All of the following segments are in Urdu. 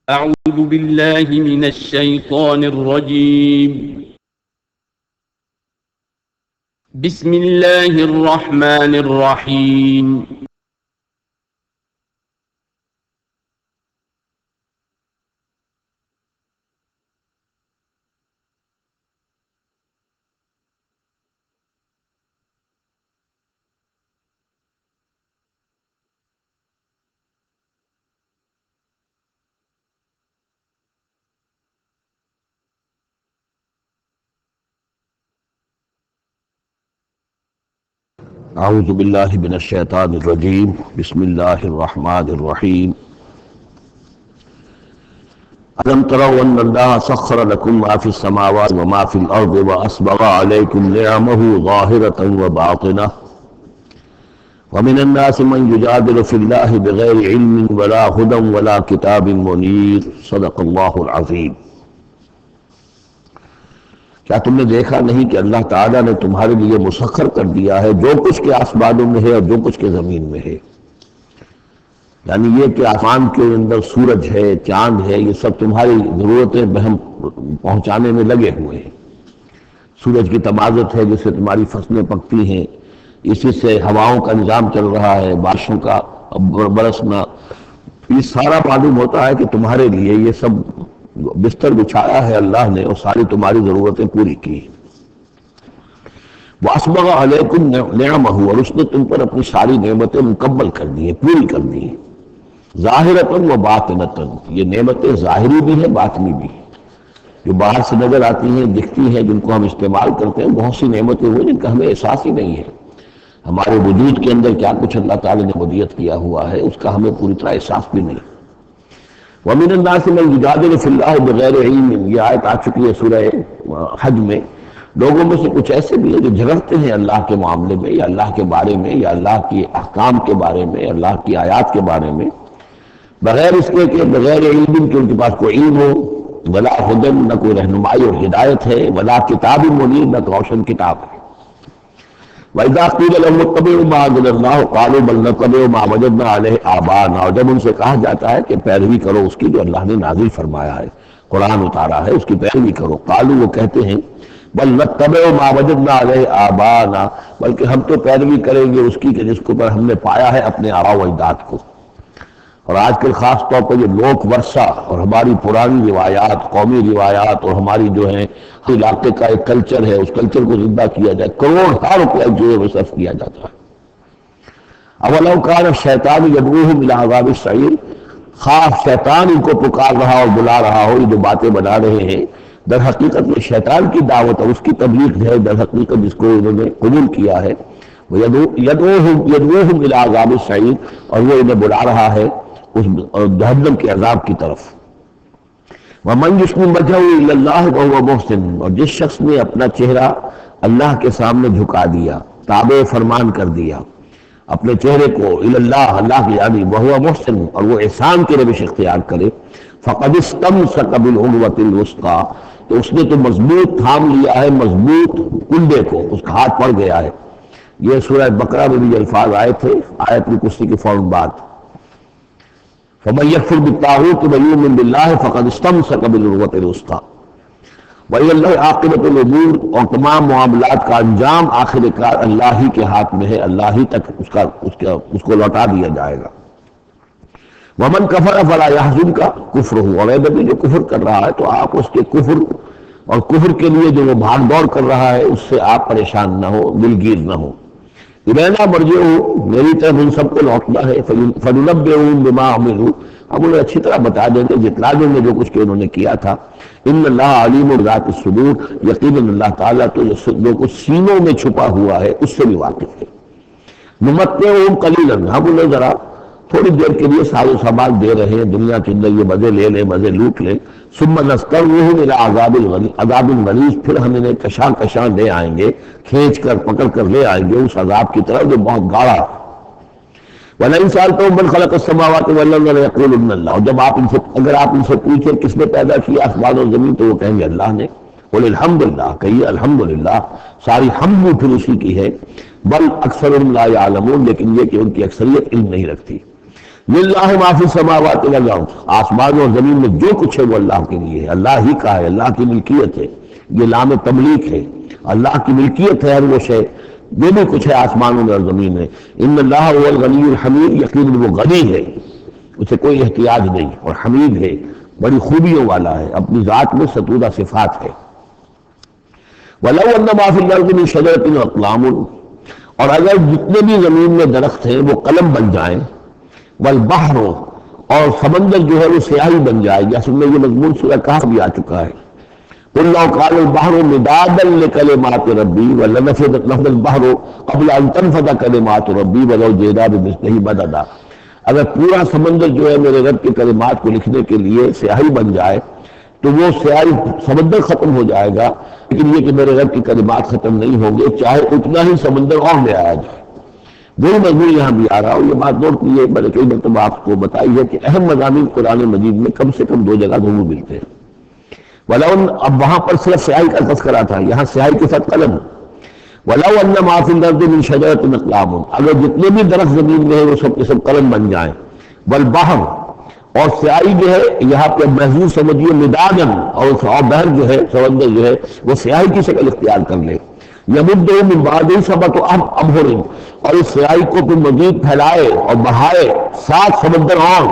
أعوذ بالله من الشيطان الرجيم. بسم الله الرحمن الرحيم. اعوذ باللہ من الشیطان الرجیم بسم اللہ الرحمن الرحیم الم تروا ان اللہ سخر لکم ما فی السماوات وما فی الارض واسبغ علیکم نعمہ ظاہرۃ وباطنہ ومن الناس من یجادل فی اللہ بغیر علم ولا ہدی ولا کتاب منیر صدق اللہ العظیم۔ کیا تم نے دیکھا نہیں کہ اللہ تعالیٰ نے تمہارے لیے مسخر کر دیا ہے جو کچھ کے آسمانوں میں ہے اور جو کچھ کے زمین میں ہے؟ یعنی یہ کہ آسمان کے اندر سورج ہے، چاند ہے، یہ سب تمہاری ضرورتیں بہم پہنچانے میں لگے ہوئے ہیں۔ سورج کی تمازت ہے جس سے تمہاری فصلیں پکتی ہیں، اسی سے ہواؤں کا نظام چل رہا ہے، بارشوں کا برسنا، یہ سارا معلوم ہوتا ہے کہ تمہارے لیے یہ سب بستر بچھایا ہے اللہ نے اور ساری تمہاری ضرورتیں پوری کی۔ وَأَسْبَغَ عَلَيْكُمْ نِعَمَهُ، اور اس نے تم پر اپنی ساری نعمتیں مکمل کر دی ہیں، پوری کر دی ہیں۔ ظاہرۃ و باطنۃ، یہ نعمتیں ظاہری بھی ہیں، باطنی بھی ہیں، جو باہر سے نظر آتی ہیں، دکھتی ہیں، جن کو ہم استعمال کرتے ہیں۔ بہت سی نعمتیں ہوئی جن کا ہمیں احساس ہی نہیں ہے، ہمارے وجود کے اندر کیا کچھ اللہ تعالی نے مدیت کیا ہوا ہے اس کا ہمیں پوری طرح احساس بھی نہیں۔ وَمِنَ النَّاسِ مَن يُجَادِلُ فِي اللَّهِ بِغَيْرِ عِلْمٍ، یہ آیت آ چکی ہے سورہ حج میں۔ لوگوں میں سے کچھ ایسے بھی ہیں جو جھگڑتے ہیں اللہ کے معاملے میں یا اللہ کے بارے میں یا اللہ کے احکام کے بارے میں، اللہ کی آیات کے بارے میں، بغیر اس کے کہ بغیر علم کہ ان کے پاس کوئی علم ہو، ولا ہدن، نہ کوئی رہنمائی اور ہدایت ہے، ولا کتاب منیر، نہ روشن کتاب ہے۔ وَإِذَا قِيلَ لَهُمُ اتَّبِعُوا مَا أَنزَلَ اللَّهُ قَالُوا بَلْ نَتَّبِعُ مَا وَجَدْنَا عَلَيْهِ آبَاءَنَا، اور جب ان سے کہا جاتا ہے کہ پیروی کرو اس کی جو اللہ نے نازل فرمایا ہے، قرآن اتارا ہے، اس کی پیروی کرو۔ قالوا، وہ کہتے ہیں، بل نتبع ما وجدنا علیہ آباءنا، بلکہ ہم تو پیروی کریں گے اس کی کہ جس کو پر ہم نے پایا ہے اپنے آباء و اجداد کو۔ اور آج کل خاص طور پر یہ لوک ورثہ اور ہماری پرانی روایات، قومی روایات اور ہماری جو ہے علاقے کا ایک کلچر ہے، اس کلچر کو زندہ کیا جائے، کروڑ روپے جو ہے وہ صرف کیا جاتا ہے۔ اولو کان الشیطان یدعوہم الی عذاب السعیر، خاص شیطان ان کو پکار رہا اور بلا رہا ہو، یہ جو باتیں بنا رہے ہیں در حقیقت میں شیطان کی دعوت اور اس کی تبلیغ ہے در حقیقت جس کو انہوں نے قبول کیا ہے، وہ یدعوہم الی عذاب السعیر، اور وہ انہیں بلا رہا ہے اس جہنم کے عذاب کی طرف۔ وَمَن يُسْلِمْ وَجْهَهُ إِلَى اللَّهِ وَهُوَ مُحْسِنٌ، اور جس شخص نے اپنا چہرہ اللہ کے سامنے جھکا دیا، تابع فرمان کر دیا اپنے چہرے کو الی اللہ، اللہ کی یعنی وَهُوَ مُحْسِنٌ، اور وہ احسان کی روش اختیار کرے، فَقَدِ اسْتَمْسَكَ بِالْعُرْوَةِ الْوُثْقَىٰ، تو اس نے تو مضبوط تھام لیا ہے مضبوط کنڈے کو، اس کا ہاتھ پڑ گیا ہے۔ یہ سورہ بقرہ میں بھی یہ الفاظ آئے تھے آیت الکرسی کے فوراً بعد۔ فَمَن يَكْفُرْ بِالطَّاغُوتِ وَيُؤْمِن بِاللَّهِ فَقَدِ اسْتَمْسَكَ بِالْعُرْوَةِ الْوُثْقَىٰ وَإِلَى اللَّهِ عَاقِبَةُ الْأُمُورِ، اور تمام معاملات کا انجام آخر کار اللہ ہی کے ہاتھ میں ہے، اللہ ہی تک اس کو لوٹا دیا جائے گا۔ وَمَن كَفَرَ فَلَا يَحْزُنكَ كُفْرُهُ، اور اے نبی جو کفر کر رہا ہے تو آپ اس کے کفر اور کفر کے لیے جو وہ بھاگ دوڑ کر رہا ہے اس سے آپ پریشان نہ ہو، دلگیر نہ ہو۔ الینا مرجعہم، میری طرف ان سب کو لوٹنا ہے، فَلُنَبِّئُهُم بِمَا عَمِلُوا، ہم انہیں اچھی طرح بتا دیں گے، جتلا دیں گے جو کچھ کہ انہوں نے کیا تھا۔ ان اللہ علیم بذات الصدور، یقیناً اللہ تعالیٰ تو جو کچھ سینوں میں چھپا ہوا ہے اس سے بھی واقف ہے۔ نمتعہم قلیلا، ہم انہیں ذرا تھوڑی دیر کے لیے ساز و سامان دے رہے ہیں، دنیا کے اندر یہ مزے لے لیں، مزے لوٹ لیں۔ ثم نضطرهم الى عذاب غلیظ، پھر ہم انہیں کشاں کشاں لے آئیں گے، کھینچ کر پکڑ کر لے آئیں گے اس عذاب کی طرف جو بہت گاڑا ہے۔ وَلَئِن سَأَلْتَهُم مَّن خَلَقَ السَّمَاوَاتِ وَالْأَرْضَ لَيَقُولُنَّ اللَّهُ، اور جب آپ اگر آپ ان سے پوچھیں کس نے پیدا کیا آسمان و زمین تو وہ کہیں گے اللہ نے۔ قُلِ الْحَمْدُ لِلَّهِ، کہیے الحمدللہ، ساری حمد پھر اسی کی ہے۔ بل اکثرهم لا يعلمون، لیکن یہ کہ ان کی اکثریت علم نہیں رکھتی۔ للہ ما فی السماوات والارض، آسمان اور زمین میں جو کچھ ہے وہ اللہ کے لیے ہے، اللہ ہی کا ہے، اللہ کی ملکیت ہے، یہ لام تملیک ہے، اللہ کی ملکیت ہے ہر وہ شے جو بھی کچھ ہے آسمانوں میں اور زمین میں۔ ان اللہ هو الغنی الحمید، یقیناً وہ غنی ہے، اسے کوئی احتیاج نہیں، اور حمید ہے، بڑی خوبیوں والا ہے، اپنی ذات میں ستودہ صفات ہے۔ وَلَوْ أَنَّ مَا فِي الْأَرْضِ مِنْ شَجَرَةٍ أَقْلَامٌ، اور اگر جتنے بھی زمین میں درخت ہیں وہ قلم بن جائیں، والبحر، اور سمندر جو ہے وہ سیاہی بن جائے، جیسے میں یہ مضمون سورہ کہف بھی آ چکا ہے۔ قُلْ لَوْ كَانَ الْبَحْرُ مِدَادًا لِكَلِمَاتِ رَبِّي وَلَنَفَدَ الْبَحْرُ قَبْلَ أَن تَنفَدَ كَلِمَاتُ رَبِّي وَلَوْ جِئْنَا بِمِثْلِهِ مَدَدًا، اگر پورا سمندر جو ہے میرے رب کی کلمات کو لکھنے کے لیے سیاہی بن جائے تو وہ سیاہی سمندر ختم ہو جائے گا، لیکن یہ کہ میرے رب کی کلمات ختم نہیں ہوں گے چاہے اتنا ہی سمندر اور لے آیا جائے۔ وہی مضمون یہاں بھی آ رہا ہوں، یہ بات نوٹ کیجیے، میں نے کئی مرتبہ آپ کو بتائی ہے کہ اہم مضامین قرآن مجید میں کم سے کم دو جگہ ضرور ملتے ہیں۔ وَلَوْ، اب وہاں پر صرف سیاہی کا تذکرہ تھا، یہاں سیاہی کے ساتھ قلم۔ وَلَوْ أَنَّ مَا فِي الْأَرْضِ مِنْ شَجَرَةٍ أَقْلَامٌ، اگر جتنے بھی درخت زمین میں ہیں وہ سب کے سب قلم بن جائیں، وَالْبَحْرُ، اور سیاہی جو ہے یہاں پہ محظوظ سمجھیے مدادن، اور بحر جو ہے سمندر جو ہے وہ سیاہی کی شکل اختیار کر لے، یمدہ من بعدہ سبعۃ ابحر، اور اس سیاہی کو پھر مزید پھیلائے اور بڑھائے 7 سمندر اور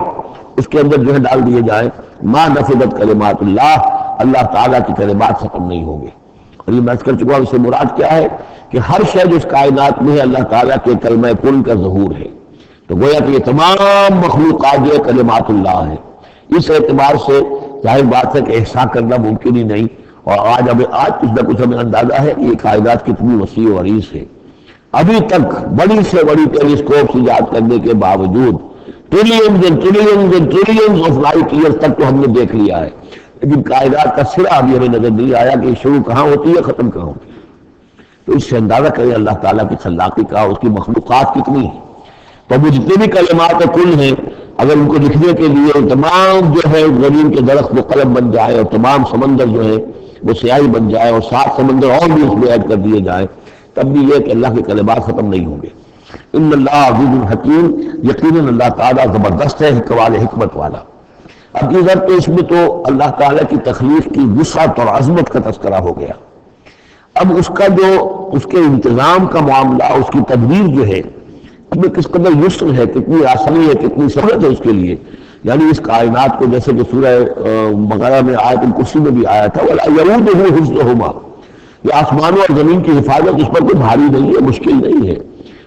اس کے اندر جو ہے ڈال دیے جائیں، ما نفدت کلمات اللہ، اللہ تعالیٰ کی کلمات ختم نہیں ہوں گے۔ اور یہ میں کر چکا ہوں، اس سے مراد کیا ہے کہ ہر شے جو اس کائنات میں ہے اللہ تعالیٰ کے کلمہ کن کا ظہور ہے، تو گویا کہ یہ تمام مخلوقات جو ہے کلمات اللہ ہے۔ اس اعتبار سے ظاہر بات ہے کہ احصاء کرنا ممکن ہی نہیں، اور آج کچھ نہ کچھ ہمیں اندازہ ہے کہ یہ کائنات کتنی وسیع و عریض ہے۔ ابھی تک بڑی سے بڑی ٹیلیسکوپ ایجاد کرنے کے باوجود trillions and trillions and trillions of light years تک تو ہم نے دیکھ لیا ہے، لیکن کائنات کا سرا ابھی ہمیں نظر نہیں آیا کہ شروع کہاں ہوتی ہے ختم کہاں ہوتی ہے۔ تو اس سے اندازہ کریں اللہ تعالیٰ کی خلاقی کا، اس کی مخلوقات کتنی ہیں۔ تو وہ جتنے بھی کلمات کل ہیں اگر ان کو لکھنے کے لیے تمام جو ہے زمین کے درخت وہ قلم بن جائے اور تمام سمندر جو ہے وہ سیاہی بن جائے اور 7 سمندر اور بھی اس میں ایڈ کر دیے جائیں، تب بھی یہ کہ اللہ کے کلمات ختم نہیں ہوں گے۔ ان اللہ عزیز الحکیم، یقیناً اللہ تعالیٰ زبردست ہے، حکمت والا۔ اب ادھر تو اس میں تو اللہ تعالیٰ کی تخلیق کی وسعت اور عظمت کا تذکرہ ہو گیا۔ اب اس کا جو اس کے انتظام کا معاملہ، اس کی تدبیر جو ہے اس میں کس قدر یسر ہے، کتنی آسانی ہے، کتنی سہولت ہے اس کے لیے، یعنی اس کائنات کو جیسے کہ سورہ بقرہ میں آیت الکرسی میں بھی آیا تھا وَلَا يَئُودُهُ حِفْظُهُمَا، یہ آسمانوں اور زمین کی حفاظت اس پر کوئی بھاری نہیں ہے، مشکل نہیں ہے،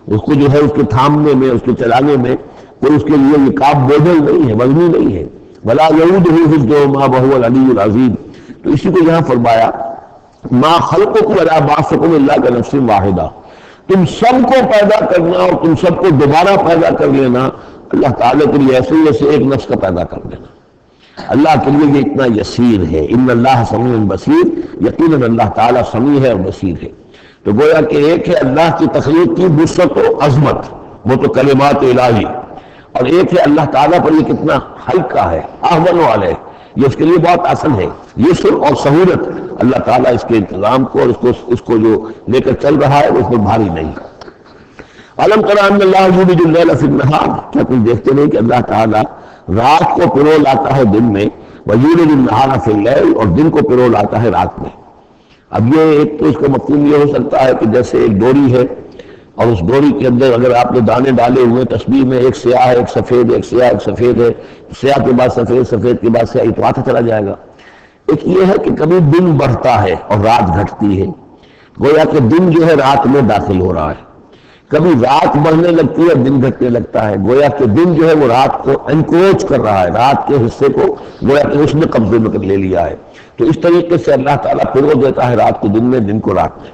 اس کو جو ہے اس کے تھامنے میں، اس کے چلانے میں کوئی اس کے لیے یہ کام بوجھل نہیں ہے، وزنی نہیں ہے۔ وَلَا يَئُودُهُ حِفْظُهُمَا وَهُوَ الْعَلِيُّ الْعَظِيمُ، تو اسی کو یہاں فرمایا مَا خَلْقُكُمْ وَلَا بَعْثُكُمْ إِلَّا كَنَفْسٍ وَاحِدَةٍ، تم سب کو پیدا کرنا اور تم سب کو دوبارہ پیدا کر لینا اللہ تعالیٰ کے لیے ایسے جیسے ایک نفس کا پیدا کر دینا، اللہ کے لیے یہ اتنا یسیر ہے۔ ان اللہ سمیع بصیر، یقیناً اللہ تعالیٰ سمیع ہے اور بصیر ہے۔ تو گویا کہ ایک ہے اللہ کی تخلیق کی وسعت و عظمت، وہ تو کلمات الہی، اور ایک ہے اللہ تعالیٰ پر یہ کتنا ہلکا ہے، اہون علیہ، یہ اس کے لیے بہت آسان ہے، یسر اور سہولت اللہ تعالیٰ اس کے انتظام کو اور اس کو جو لے کر چل رہا ہے اس میں بھاری نہیں۔ علم تر ان اللہ یولج اللیل فی النہار، کیا تم دیکھتے نہیں کہ اللہ تعالیٰ رات کو پرو لاتا ہے دن میں، ویولج النہار فی اللیل، اور دن کو پرو لاتا ہے رات میں۔ اب یہ ایک تو اس کا مفہوم یہ ہو سکتا ہے کہ جیسے ایک ڈوری ہے اور اس ڈوری کے اندر اگر آپ نے دانے ڈالے ہوئے تسبیح میں، ایک سیاہ ہے ایک سفید، ایک سیاہ ایک سفید ہے، سیاہ کے بعد سفید، سفید کے بعد سیاہ، تو آتا چلا جائے گا۔ ایک یہ ہے کہ کبھی دن بڑھتا ہے اور رات گھٹتی ہے، گویا کہ دن جو ہے رات میں داخل ہو رہا ہے، کبھی رات بڑھنے لگتی ہے اور دن گھٹنے لگتا ہے، گویا کہ دن جو ہے وہ رات کو انکروچ کر رہا ہے، رات کے حصے کو گویا کہ اس نے قبضے میں لے لیا ہے۔ تو اس طریقے سے اللہ تعالیٰ پرو دیتا ہے رات کو دن میں، دن کو رات میں۔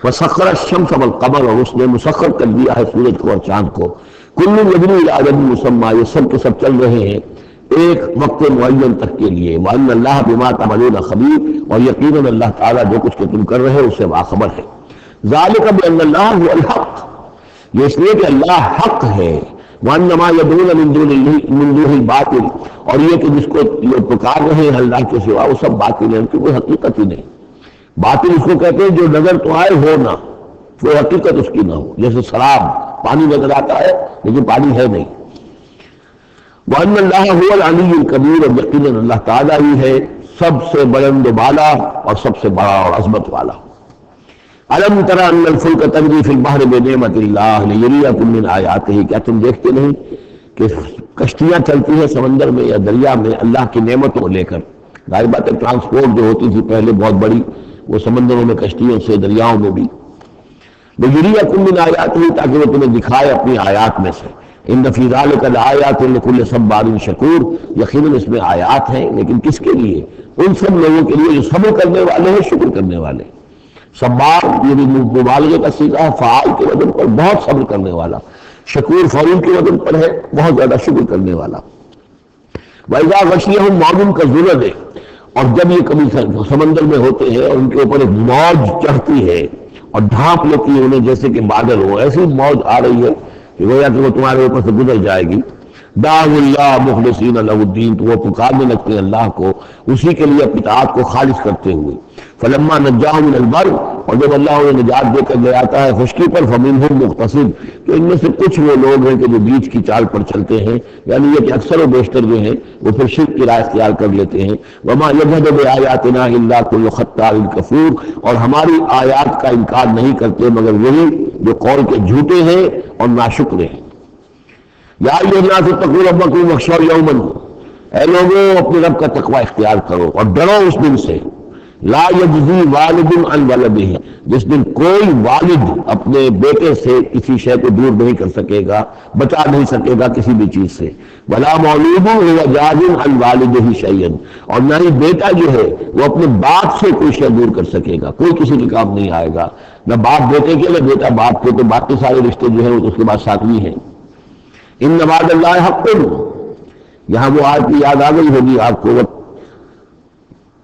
وَسَخَّرَ الشَّمْسَ وَالْقَمَرَ، اور اس نے مسخر کر دیا ہے سورج کو اور چاند کو، كُلٌّ يَجْرِي إِلَىٰ أَجَلٍ مُّسَمًّى، یہ سب کے سب چل رہے ہیں ایک وقت معین تک کے لیے۔ وَأَنَّ اللَّهَ بِمَا تَعْمَلُونَ خَبِيرٌ، اور یقیناً اللہ تعالیٰ جو کچھ کہ تم کر رہے ہو اس سے باخبر ہے۔ ذَلِكَ بِأَنَّ اللَّهَ هُوَ الْحَقُّ، یہ اس لیے کہ اللہ حق ہے۔ وَأَنَّ مَا يَدْعُونَ مِن دُونِهِ الْبَاطِلُ، اور یہ کہ جس کو یہ پکار رہے ہیں اللہ کے سوا وہ سب باطل ہے، ان کی کوئی حقیقت ہی نہیں۔ باطل اس کو کہتے ہیں جو نظر تو آئے ہو نہ، کوئی حقیقت اس کی نہ ہو، جیسے شراب، پانی نظر آتا ہے لیکن پانی ہے نہیں۔ وَأَنَّ اللَّهَ هُوَ الْعَلِيُّ الْكَبِيرُ، اور یقیناً اللہ تعالیٰ ہی ہے سب سے بلند و بالا اور سب سے بڑا اور عظمت والا۔ أَلَمْ تَرَ أَنَّ الْفُلْكَ تَجْرِي فِي الْبَحْرِ بِنِعْمَتِ اللَّهِ لِيُرِيَكُم مِّنْ آيَاتِهِ، کیا تم دیکھتے نہیں کہ کشتیاں چلتی ہیں سمندر میں یا دریا میں اللہ کی نعمتوں کو لے کر؟ ظاہر بات ہے ٹرانسپورٹ جو ہوتی تھی پہلے بہت بڑی، وہ سمندروں میں کشتیوں سے، دریاؤں میں بھی، لِيُرِيَكُم مِّنْ آيَاتِهِ، تاکہ وہ تمہیں دکھائے اپنی آیات میں سے۔ ان فی ذلک لآیات لکل صبار شکور، یقیناً اس میں آیات ہیں، لیکن کس کے لیے؟ ان سب لوگوں کے لیے جو صبر کرنے والے ہیں، شکر کرنے والے۔ صبار یہ بھی مبالغے کا صیغہ ہے، فعال کے وزن پر بہت صبر کرنے والا، شکور فعول کے وزن پر ہے بہت زیادہ شکر کرنے والا۔ وَإِذَا غَشِيَهُم مَّوْجٌ كَالظُّلَلِ، اور جب یہ کبھی سمندر میں ہوتے ہیں اور ان کے اوپر ایک موج چڑھتی ہے اور ڈھانپ لیتی ہے انہیں جیسے کہ بادل ہو، ایسی موج آ رہی ہے کہ گویا کہ وہ تمہارے اوپر سے گزر جائے گی، دعوا اللہ مخلصین لہ الدین، تو وہ پکارنے لگتے ہیں اللہ کو اسی کے لیے اپنی اطاعت کو خالص کرتے ہوئے۔ فلما نجاہم الی البر، اور جب اللہ انہیں نجات دے کر لے آتا ہے خشکی پر، فمنہم مقتصد، تو ان میں سے کچھ وہ لوگ ہیں کہ جو بیچ کی چال پر چلتے ہیں، یعنی یہ کہ اکثر و بیشتر جو ہیں وہ پھر شرک کی راہ اختیار کر لیتے ہیں۔ وما یجحد بآیاتنا الا کل ختار کفور، اور ہماری آیات کا انکار نہیں کرتے مگر وہی جو قول کے جھوٹے ہیں اور ناشکر ہیں۔ یا ایھا الناس اتقوا ربکم واخشوا یوما، اے لوگوں اپنے رب کا تقوی اختیار کرو اور ڈرو اس دن سے، لا یجزی والد عن ولدہ، جس دن کوئی والد اپنے بیٹے سے کسی شے کو دور نہیں کر سکے گا، بچا نہیں سکے گا کسی بھی چیز سے، ولا مولود هو جاز عن والدہ شیئا، اور نہ ہی بیٹا جو ہے وہ اپنے باپ سے کوئی شے دور کر سکے گا، کوئی کسی کے کام نہیں آئے گا، نہ باپ بیٹے کے نہ بیٹا باپ کے، تو باقی سارے رشتے جو ہیں وہ اس کے بعد ساتویں ہیں۔ ان وعد اللہ حق، یہاں وہ آیت کی یاد آ گئی ہوگی آپ کو،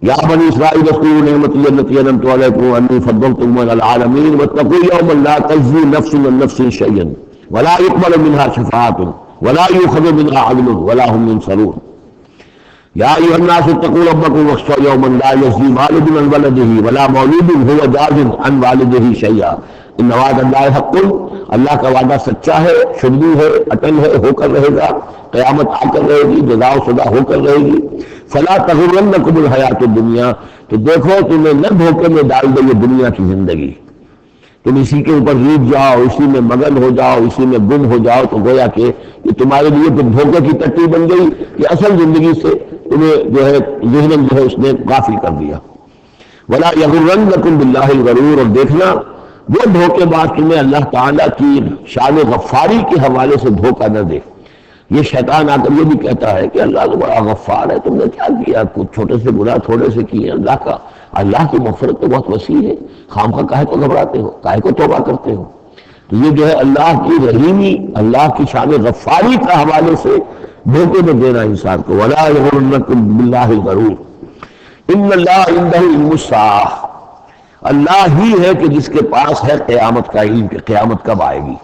یا بنی اسرائیل اذکروا نعمتی التی انعمت علیکم انی فضلتکم علی العالمین واتقوا یوما لا تجزی نفس عن نفس شیئا ولا یقبل منها شفاعۃ ولا یؤخذ منها عدل ولا هم ينصرون۔ یا ایھا الناس اتقوا ربکم واخشوا یوما لا یجزی والد عن ولدہ ولا مولود هو جاز عن والدہ شیئا ان وعد اللہ حق، اللہ کا وعدہ سچا ہے، شدنی ہے، اٹل ہے، ہو کر رہے گا، قیامت آ کر رہے گی، جزا و سزا ہو کر رہے گی۔ فلا تغرنکم الحیات الدنیا، تو دیکھو تمہیں نہ دھوکے میں ڈال دے یہ دنیا کی زندگی، تم اسی کے اوپر ریجھ جاؤ، اسی میں مگن ہو جاؤ، اسی میں گم ہو جاؤ، تو گویا کہ یہ تمہارے لیے تو دھوکے کی ٹٹی بن گئی کہ اصل زندگی سے تمہیں جو ہے ذہناً جو ہے اس نے غافل کر دیا۔ ولا یغرنکم باللہ الغرور، اور دیکھنا وہ دھوکے باز تمہیں اللہ تعالیٰ کی شان غفاری کے حوالے سے دھوکہ نہ دے۔ یہ شیطان آ کر یہ بھی کہتا ہے کہ اللہ تو بڑا غفار ہے، تم نے کیا کیا، کچھ چھوٹے سے گناہ تھوڑے سے کیے، اللہ کی مغفرت تو بہت وسیع ہے، خامخواہ کاہے کو گھبراتے ہو، کاہے کو توبہ کرتے ہو۔ تو یہ جو ہے اللہ کی رحیمی، اللہ کی شان غفاری کا حوالے سے دھوکے میں دینا انسان کو۔ ولا یغرنکم باللہ الغرور ان اللہ عندہ علم الساعہ، اللہ ہی ہے کہ جس کے پاس ہے قیامت کا علم کہ قیامت کب آئے گی۔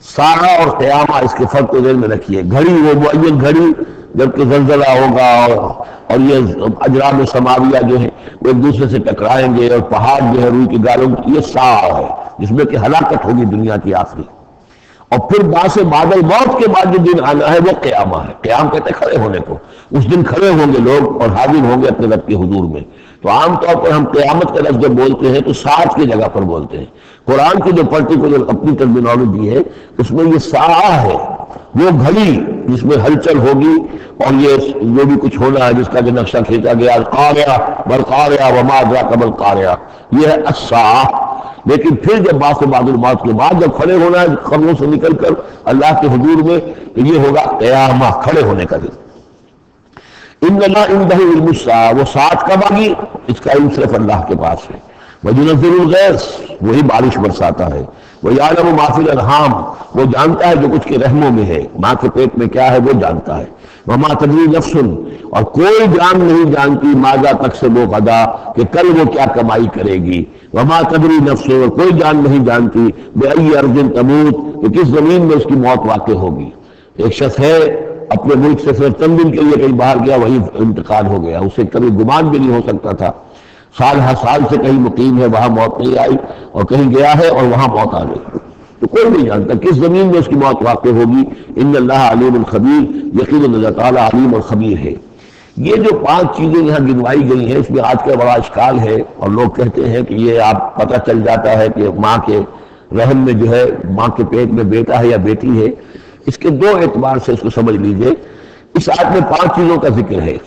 ساعہ اور قیامہ اس کے فرق کو ذہن میں رکھیے۔ گھڑی وہ معین گھڑی جبکہ زلزلہ ہوگا اور یہ اجرام سماویہ جو ہیں وہ ایک دوسرے سے ٹکرائیں گے اور پہاڑ جو ہے روئی کی گالوں، یہ ساعہ ہے جس میں کہ ہلاکت ہوگی دنیا کی آخری۔ اور پھر باس بادل موت کے بعد جو دن آنا ہے وہ قیامہ ہے۔ قیام کہتے کھڑے ہونے کو، اس دن کھڑے ہوں گے لوگ اور حاضر ہوں گے اپنے رب کے حضور میں۔ تو عام طور پر ہم قیامت کا لفظ جب بولتے ہیں تو ساعت کی جگہ پر بولتے ہیں۔ قرآن کی جو پرٹیکولر اپنی ٹرمینالوجی ہے اس میں یہ ساعہ ہے، وہ گھڑی جس میں ہلچل ہوگی اور یہ جو بھی کچھ ہونا ہے جس کا جو نقشہ کھینچا گیا، القاریہ والقاریہ وما ادراک ما القاریہ، یہ ہے الساعہ۔ لیکن پھر جب باس بعد الموت کے بعد جب کھڑے ہونا ہے قبروں سے نکل کر اللہ کے حضور میں، تو یہ ہوگا قیامہ، کھڑے ہونے کا دن۔ ان اللہ عندہ علم الساعہ، وہ ساعت کب آگی اس کا علم صرف اللہ کے پاس ہے۔ وَيُنَزِّلُ الْغَيْثَ، وہی بارش برساتا ہے۔ وَيَعْلَمُ مَا فِي الْأَرْحَامِ، وہ جانتا ہے جو کچھ کے رحموں میں ہے، ماں کے پیٹ میں کیا ہے وہ جانتا ہے۔ وَمَا تَدْرِي نَفْسٌ، اور کوئی جان نہیں جانتی ماذا تَكْسِبُ غَدًا، کہ کل وہ کیا کمائی کرے گی۔ وَمَا تَدْرِي نَفْسٌ، اور کوئی جان نہیں جانتی بِأَيِّ أَرْضٍ تَمُوتُ، کہ کس زمین میں اس کی موت واقع ہوگی۔ ایک شخص ہے اپنے ملک سے صرف چند دن کے لیے کہیں باہر گیا، وہی انتقال ہو گیا، اسے کبھی گمان بھی نہیں ہو سکتا تھا۔ سال ہر سال سے کہیں مقیم ہے، وہاں موت نہیں آئی، اور کہیں گیا ہے اور وہاں موت آ گئی۔ تو کوئی نہیں جانتا کس زمین میں اس کی موت واقع ہوگی. ان اللہ علیم خبیر، یقیناً اللہ تعالیٰ علیم اور خبیر ہے. یہ جو 5 چیزیں یہاں گنوائی گئی ہیں، اس میں آج کا بڑا اشکال ہے، اور لوگ کہتے ہیں کہ یہ آپ پتہ چل جاتا ہے کہ ماں کے رحم میں جو ہے، ماں کے پیٹ میں بیٹا ہے یا بیٹی ہے. اس کے 2 اعتبار سے اس کو سمجھ لیجئے. اس آیت میں 5 چیزوں کا ذکر ہے.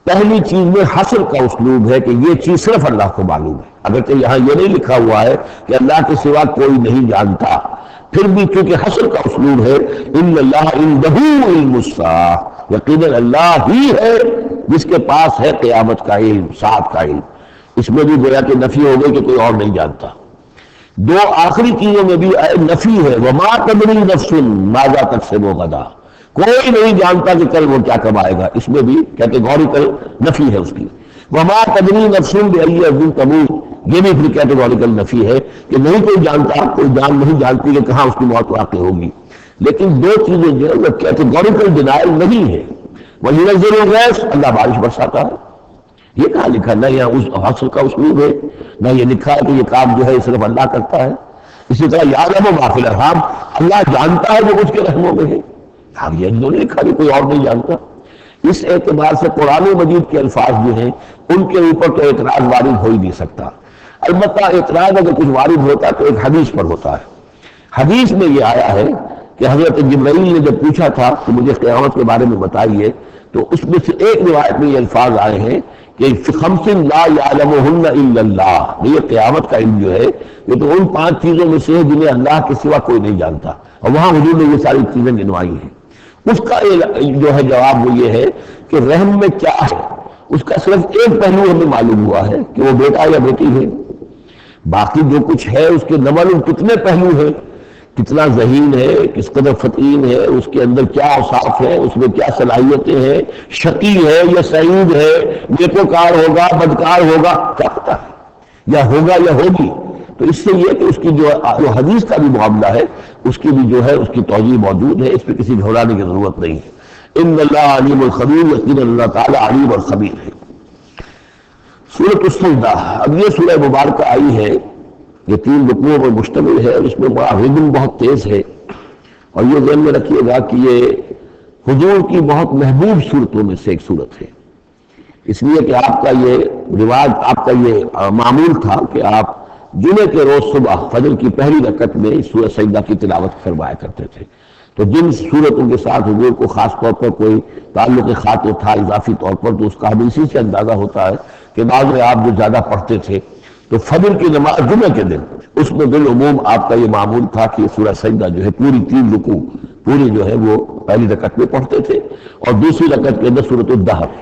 پہلی چیز میں حصر کا اسلوب ہے کہ یہ چیز صرف اللہ کو معلوم ہے، اگرچہ یہاں یہ نہیں لکھا ہوا ہے کہ اللہ کے سوا کوئی نہیں جانتا، پھر بھی چونکہ حصر کا اسلوب ہے. ان اللہ عنده علم الساعہ، یقیناً اللہ ہی ہے جس کے پاس ہے قیامت کا علم، ساعت کا علم. اس میں بھی گویا کہ نفی ہو گئی کہ کوئی اور نہیں جانتا. 2 آخری چیزوں میں بھی نفی ہے، وما تدری نفس ماذا تکسب غدا، کوئی نہیں جانتا کہ کل وہ کیا کمائے گا. اس میں بھی کیٹیگوریکل نفی ہے اس کی. وما تدری نفس بأی ارض تموت، یہ بھی پھر کیٹیگوریکل نفی ہے کہ نہیں کوئی جانتا، کوئی جان نہیں جانتی کہ کہاں اس کی موت واقع ہوگی. لیکن 2 چیزیں جو ہے وہ کیٹیگوریکل ڈینائل نہیں ہے. وَيُنَزِّلُ الْغَيْثَ، اللہ بارش برساتا ہے. یہ کہاں لکھا؟ نہ یہاں اس حصر کا اسلوب ہے، نہ یہ لکھا ہے کہ یہ کام جو ہے صرف اللہ کرتا ہے. اسی طرح یعلم ما فی الارحام، اللہ جانتا ہے جو کچھ کے رحموں میں ہے. اب یہ نہیں لکھا کہ کوئی اور نہیں جانتا. اس اعتبار سے قرآن مجید کے الفاظ جو ہیں ان کے اوپر تو اعتراض وارد ہو ہی نہیں سکتا. البتہ اعتراض اگر کچھ وارد ہوتا تو ایک حدیث پر ہوتا ہے. حدیث میں یہ آیا ہے کہ حضرت جبرائیل نے جب پوچھا تھا کہ مجھے قیامت کے بارے میں بتائیے، تو اس میں سے ایک روایت میں یہ الفاظ آئے ہیں کہ خمس لا یعلمہن الا اللہ، یہ قیامت کا علم جو ہے یہ تو ان 5 چیزوں میں سے ہے جنہیں اللہ کے سوا کوئی نہیں جانتا، اور وہاں حضور نے یہ ساری چیزیں گنوائی ہیں. اس کا جو ہے جواب وہ یہ ہے کہ رحم میں کیا ہے اس کا صرف ایک پہلو ہمیں معلوم ہوا ہے کہ وہ بیٹا یا بیٹی ہے. باقی جو کچھ ہے اس کے نہ معلوم کتنے پہلو ہیں، کتنا ذہین ہے، کس قدر فطین ہے، اس کے اندر کیا اوصاف ہے، اس میں کیا صلاحیتیں ہیں، شقی ہے یا سعید ہے، نیکوکار ہوگا بدکار ہوگا، کیا پتہ ہے، یا ہوگا یا ہوگی. تو اس سے یہ کہ اس کی جو حدیث کا بھی معاملہ ہے اس کی بھی جو ہے اس کی توجیہ موجود ہے، اس پہ کسی گھبرانے کی ضرورت نہیں ہے. ان اللہ علیم الخبیر، یقیناً اللہ تعالیٰ علیم اور خبیر ہے. سورۃ السجدہ، اب یہ سورہ مبارکہ آئی ہے، یہ 3 رکوعوں پر مشتمل ہے، اور اس میں بڑا ردم بہت تیز ہے. اور یہ ذہن میں رکھیے گا کہ یہ حضور کی بہت محبوب صورتوں میں سے ایک صورت ہے، اس لیے کہ آپ کا یہ رواج، آپ کا یہ معمول تھا کہ آپ جمعے کے روز صبح فجر کی پہلی رکعت میں اس سورہ سجدہ کی تلاوت فرمایا کرتے تھے. تو جن صورتوں کے ساتھ حضور کو خاص طور پر کوئی تعلق خاطر تھا اضافی طور پر، تو اس کا ہمیں اسی سے اندازہ ہوتا ہے کہ بعض میں آپ جو زیادہ پڑھتے تھے تو فجر کی نماز جمعے کے دن اس میں بالعموم آپ کا یہ معمول تھا کہ سورہ سجدہ جو ہے پوری 3 رکوع پوری جو ہے وہ پہلی رکعت میں پڑھتے تھے، اور دوسری رکعت کے اندر سورۃ الدہر.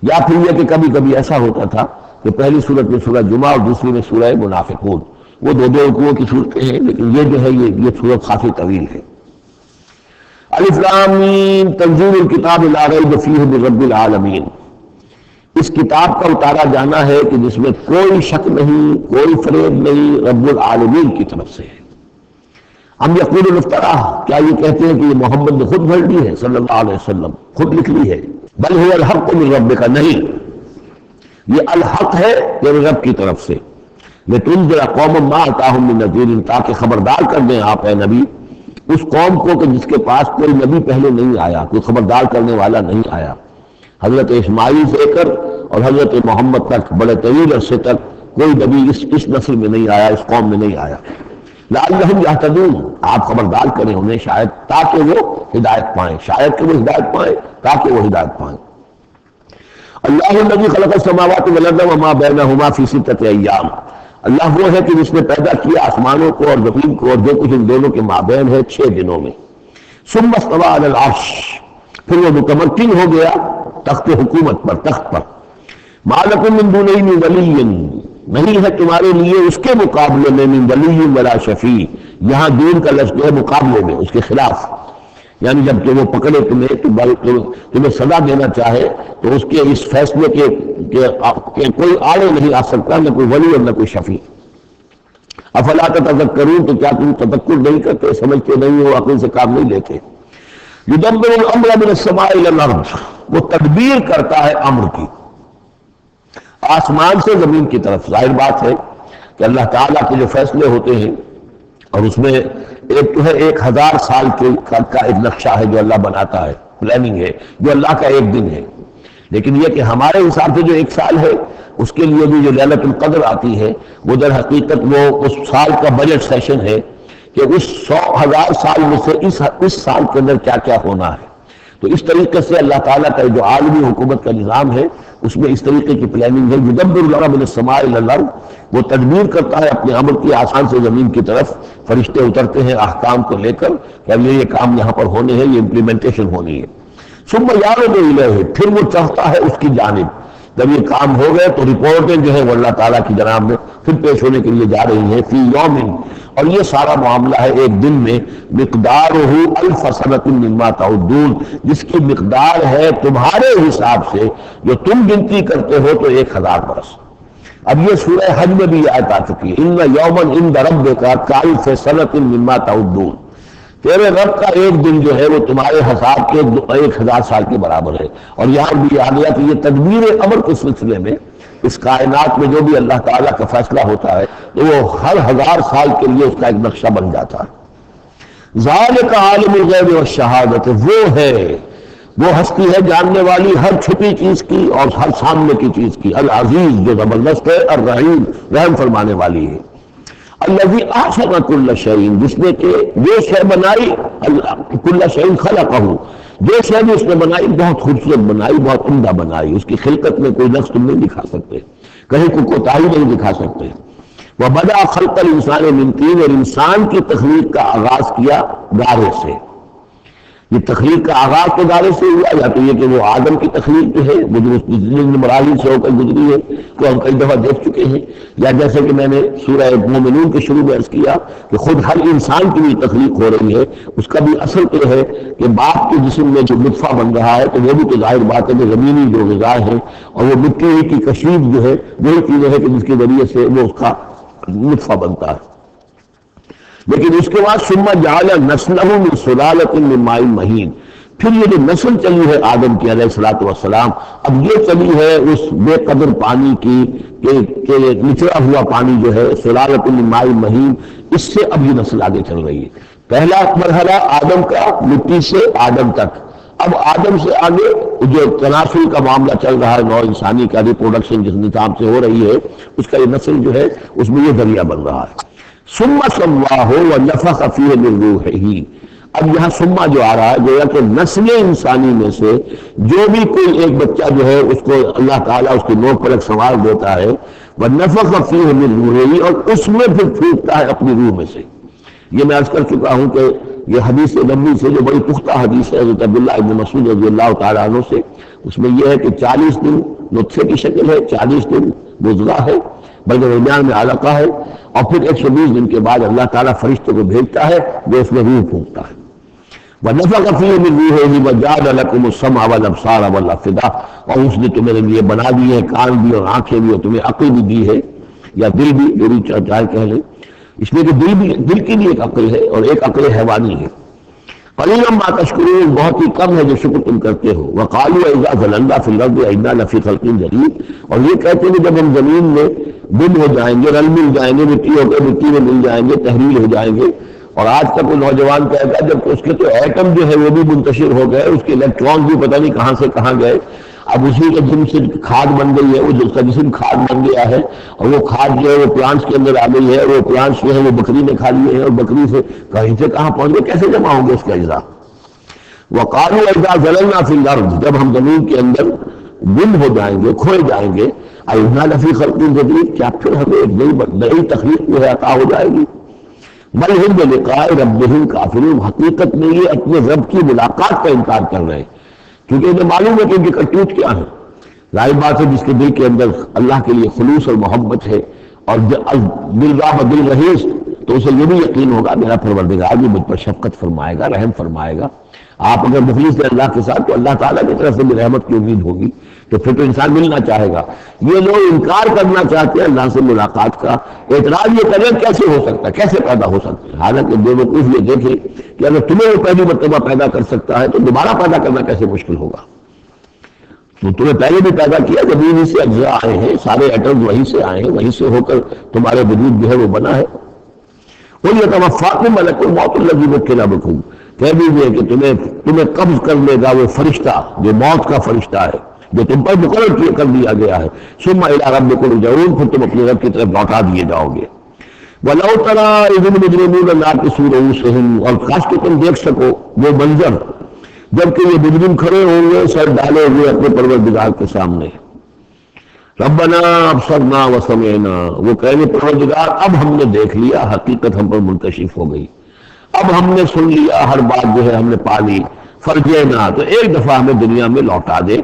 یا پھر یہ کہ کبھی کبھی ایسا ہوتا تھا کہ پہلی سورت میں سورہ جمعہ اور دوسری میں سورہ منافقون، وہ 2 رکوعوں کی صورتیں ہیں، لیکن یہ جو ہے یہ صورت کافی طویل ہے. الف لام میم تنزیل الکتاب لا ریب فیہ من رب العالمین، اس کتاب کا اتارا جانا ہے کہ جس میں کوئی شک نہیں، کوئی فریب نہیں، رب العالمین کی طرف سے ہے. ہم یقول الافتراء، کیا یہ کہتے ہیں کہ یہ محمد نے خود گھڑ لی ہے صلی اللہ علیہ وسلم، خود لکھ لی ہے؟ بل هو الحق من ربک، نہیں، یہ الحق ہے تیرے رب کی طرف سے. لتنذر قوما ما اتاهم من نذیر، تاکہ خبردار کر دیں آپ اے نبی اس قوم کو کہ جس کے پاس کوئی نبی پہلے نہیں آیا، کوئی خبردار کرنے والا نہیں آیا. حضرت اسماعیل سے کر اور حضرت محمد تک بڑے طویل عرصے تک کوئی نبی اس نسل میں نہیں آیا، اس قوم میں نہیں آیا. لعلہم یہتدون، آپ خبردار کریں انہیں شاید تاکہ وہ ہدایت پائیں، شاید کہ وہ ہدایت پائیں، تاکہ وہ ہدایت پائیں. اللہ الذی خلق السماوات والارض وما بینہما فی 6 ایام، اللہ وہ ہے کہ جس نے پیدا کیا آسمانوں کو اور زمین کو اور جو کچھ ان دونوں کے مابین ہے 6 دنوں میں. ثم استوى علی العرش، پھر وہ متمکن ہو گیا تخت حکومت پر، تخت پر. ما لکم من دونہ من ولی، نہیں ہے تمہارے لیے اس کے مقابلے میں من ولی ولا شفیع، یہاں دین کا لفظ ہے مقابلے میں، اس کے خلاف، یعنی جب کہ وہ پکڑے تمہیں تمہیں سزا دینا چاہے تو اس کے اس فیصلے کے کوئی آڑے نہیں آ سکتا، نہ کوئی ولی اور نہ کوئی شفیع. افلا تتذکرون، تو کیا تم تذکر نہیں کرتے، سمجھتے نہیں ہو، عقل سے کام نہیں لیتے. یدبر الامر من السماء الى الارض، وہ تدبیر کرتا ہے امر کی آسمان سے زمین کی طرف. ظاہر بات ہے کہ اللہ تعالیٰ کے جو فیصلے ہوتے ہیں اور اس میں ایک تو ہے 1000 سال کا ایک نقشہ ہے جو اللہ بناتا ہے، پلاننگ ہے، جو اللہ کا ایک دن ہے. لیکن یہ کہ ہمارے حساب سے جو 1 سال ہے اس کے لیے بھی جو لیلۃ القدر آتی ہے وہ در حقیقت وہ اس سال کا بجٹ سیشن ہے کہ اس 100,000 سال میں سے اس سال کے اندر کیا کیا ہونا ہے. تو اس طریقے سے اللہ تعالیٰ کا جو عالمی حکومت کا نظام ہے اس میں اس طریقے کی پلاننگ ہے. یدبر الامر من السماء الی الارض، وہ تدبیر کرتا ہے اپنے امر کی آسمان سے زمین کی طرف. فرشتے اترتے ہیں احکام کو لے کر کہ اب یہ کام یہاں پر ہونے ہیں، یہ امپلیمنٹیشن ہونی ہے. ثم یعرج الیہ، پھر وہ چڑھتا ہے اس کی جانب. جب یہ کام ہو گئے تو رپورٹیں جو ہے وہ اللہ تعالیٰ کی جناب میں پھر پیش ہونے کے لیے جا رہی ہیں. فی یوم، اور یہ سارا معاملہ ہے ایک دن میں. مقدارہ الف سنۃ مما تعدون، جس کی مقدار ہے تمہارے حساب سے جو تم گنتی کرتے ہو تو 1000 برس. اب یہ سورہ حج میں بھی یہ آیت آ چکی ہے، ان یوما عند ربک کالف سنۃ مما تعدون. تیرے رب کا ایک دن جو ہے وہ تمہارے حساب کے 1000 سال کے برابر ہے. اور یہاں بھی آ گیا کہ یہ تدبیر امر کے سلسلے میں اس کائنات میں جو بھی اللہ تعالیٰ کا فیصلہ ہوتا ہے تو وہ ہر 1000 سال کے لیے اس کا ایک نقشہ بن جاتا ہے. ذالک عالم الغیب والشہادت، وہ ہے، وہ ہستی ہے جاننے والی ہر چھپی چیز کی اور ہر سامنے کی چیز کی. العزیز، جو زبردست ہے، الرحیم، رحم فرمانے والی ہے. الذی احسن کل شیء، جس نے کہ جو شے بنائی، کل شیء خلقہ، جو شے بھی اس نے بنائی بہت خوبصورت بنائی، بہت عمدہ بنائی. اس کی خلقت میں کوئی نقص تم نہیں دکھا سکتے، کہیں کوئی کوتاہی نہیں دکھا سکتے. وبدأ خلق الانسان من طین، اور انسان کی تخلیق کا آغاز کیا گارے سے. یہ تخلیق کا آغاز تو گارے سے ہوا، یا تو یہ کہ وہ آدم کی تخلیق جو ہے وہ جن مراحل سے ہو کر گزری ہے تو ہم کئی دفعہ دیکھ چکے ہیں، یا جیسے کہ میں نے سورہ مومنون کے شروع میں عرض کیا کہ خود ہر انسان کی بھی تخلیق ہو رہی ہے. اس کا بھی اصل تو ہے کہ باپ کے جسم میں جو نطفہ بن رہا ہے تو وہ بھی تو ظاہر بات ہے کہ زمینی جو غذا ہے اور وہ مٹی کی کشید جو ہے وہی چیزیں ہے کہ جس کے ذریعے سے وہ اس کا نطفہ بنتا ہے. لیکن اس کے بعد ثم جعل نسلہ من سلالۃ من ماء مہین، پھر یہ جو نسل چلی ہے آدم کی علیہ الصلوۃ والسلام، اب یہ چلی ہے اس بے قدر پانی کی کہ نچڑا ہوا پانی جو ہے سلالۃ من ماء مہین، اس سے اب یہ نسل آگے چل رہی ہے. پہلا مرحلہ آدم کا مٹی سے آدم تک، اب آدم سے آگے جو تناسل کا معاملہ چل رہا ہے نوع انسانی کا، ریپروڈکشن جس نظام سے ہو رہی ہے اس کا یہ نسل جو ہے اس میں یہ ذریعہ بن رہا ہے. ثم سواہ ونفخ فیہ من روحہ، اب یہاں سما جو آ رہا ہے گویا کہ نسل انسانی میں سے جو بھی کوئی ایک بچہ جو ہے اس کو اللہ تعالیٰ اس کی نوک پلک سنوار دیتا ہے، ونفخ فیہ من روحہ، اور اس میں پھر پھونکتا ہے اپنی روح میں سے. یہ میں عرض کر چکا ہوں کہ یہ حدیث نبوی سے جو بڑی پختہ حدیث ہے حضرت عبداللہ ابن مسعود رضی اللہ تعالیٰ عنہ سے، اس میں یہ ہے کہ 40 دن نطفے کی شکل ہے، 40 دن مضغہ ہے، بلکہ درمیان میں علقہ ہے، اور پھر 120 دن کے بعد اللہ تعالیٰ فرشتے کو بھیجتا ہے جو اس میں روح پھونکتا ہے. وَنَفَخَ فِيهِ مِن رُوحِهِ وَجَعَلَ لَكُمُ السَّمْعَ وَالْأَبْصَارَ وَالْأَفْئِدَةَ، اور اس نے تمہارے لیے بنا دی ہے کان بھی اور آنکھیں بھی، اور تمہیں عقل بھی دی ہے، یا دل بھی، جو بھی چاہے کہہ لیں. اس میں کہ دل کی بھی ایک عقل ہے اور ایک عقل حیوانی ہے. قَلِيلًا مَا تَشْكُرُونَ، بہت ہی کم ہے جو شکر تم کرتے ہو. وَقَالُوا إِذَا ضَلَلْنَا فِي الْأَرْضِ أَإِنَّا لَفِي خَلْقٍ جَدِيدٍ، اور یہ کہتے ہیں کہ جب ہم زمین میں گم ہو جائیں گے، رل مل جائیں گے، مٹی ہو کے مٹی میں مل جائیں گے، تحلیل ہو جائیں گے. اور آج کا کوئی نوجوان کہے گا جب اس کے تو ایٹم جو ہے وہ بھی منتشر ہو گئے، اس کے الیکٹران بھی پتہ نہیں کہاں سے کہاں گئے، اب اسی کے جسم سے کھاد بن گئی ہے، وہ جو اس کا جسم کھاد بن گیا ہے، اور وہ کھاد جو ہے وہ پلانٹس کے اندر آ گئی ہے، اور وہ پلانٹس جو ہے وہ بکری نے کھا لیے ہیں، اور بکری سے کہیں سے کہاں پہنچ گئے، کیسے جمع ہوں گے اس کے اجزاء. وَقَالُوا إِذَا ضَلَلْنَا فِي الْأَرْضِ، جب ہم زمین کے اندر گم ہو جائیں گے، کھوئے جائیں گے، أَإِنَّا لَفِي خَلْقٍ جَدِيدٍ، کیا پھر ہمیں ایک نئی تخلیق جو ہے عطا ہو جائے گی. بل هم بلقاء ربهم کافرون، حقیقت میں یہ اپنے رب کی ملاقات کا انکار کر رہے ہیں، کیونکہ انہیں معلوم ہے کہ ان کی کرتوت کیا ہے. ظاہر بات ہے جس کے دل کے اندر اللہ کے لیے خلوص اور محبت ہے اور دل راہ دل رہیس، تو اسے یہ بھی یقین ہوگا میرا پروردگار بھی مجھ پر شفقت فرمائے گا، رحم فرمائے گا. آپ اگر مخلص ہیں اللہ کے ساتھ تو اللہ تعالیٰ کی طرف سے بھی رحمت کی امید ہوگی، تو پھر تو انسان ملنا چاہے گا. یہ لوگ انکار کرنا چاہتے ہیں اللہ سے ملاقات کا، اعتراض یہ کریں کیسے ہو سکتا ہے، کیسے پیدا ہو سکتا ہے. حالانکہ بے وقوف یہ دیکھیں کہ اگر تمہیں وہ پہلی مرتبہ پیدا کر سکتا ہے تو دوبارہ پیدا کرنا کیسے مشکل ہوگا. تو تمہیں پہلے بھی پیدا کیا، زمین ہی سے اجزاء آئے ہیں، سارے ایٹمز وہیں سے آئے ہیں، وہیں سے ہو کر تمہارے وجود جو ہے وہ بنا ہے. وہ یہ توفاکم ملک الموت الذی وکل بکم، کہہ دیجیے کہ تمہیں قبض کر لے گا وہ فرشتہ جو موت کا فرشتہ ہے، جو تم پر مقرر کر دیا گیا ہے، ثم الی ربکم ترجعون، پھر تم اپنے رب کی طرف لوٹا دیے جاؤ گے۔ وَلَوْ تَرَىٰ إِذِ الْمُجْرِمُونَ نَاكِسُو رُءُوسِهِمْ، اور کاش کہ تم دیکھ سکو وہ منظر جبکہ یہ مجرم کھڑے ہوں گے سر ڈالے ہوئے اپنے پروردگار کے سامنے، ربنا ابصرنا وسمعنا، وہ کہیں گے پروردگار اب ہم نے دیکھ لیا، حقیقت ہم پر منکشف ہو گئی، اب ہم نے سن لیا، ہر بات جو ہے ہم نے پا لی، فرجعنا، تو ایک دفعہ ہمیں دنیا میں لوٹا دے،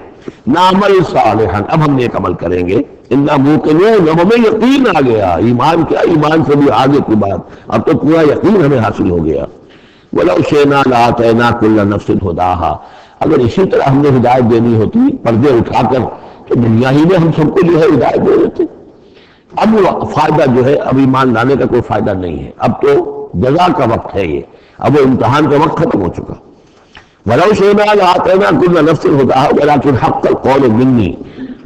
نعمل صالحا، اب ہم نیک عمل کریں گے، انا موقنون، اب ہمیں یقین آ گیا، ایمان کیا، ایمان سے بھی آگے کی بات، اب تو پورا یقین ہمیں حاصل ہو گیا۔ وَلَوْ شِئْنَا لَآتَيْنَا كُلَّ نَفْسٍ هُدَاهَا، اگر اسی طرح ہم نے ہدایت دینی ہوتی پردے اٹھا کر تو دنیا ہی میں ہم سب کو جو ہے ہدایت دے دیتے۔ اب وہ فائدہ جو ہے اب ایمان لانے کا کوئی فائدہ نہیں ہے، اب تو جزا کا وقت ہے، یہ اب وہ امتحان کا وقت ختم ہو چکا۔ وَلَوْ شِئْنَا لَآتَيْنَا كُلَّ نَفْسٍ هُدَاهَا وَلَكِنْ حَقَّ الْقَوْلُ مِنِّي،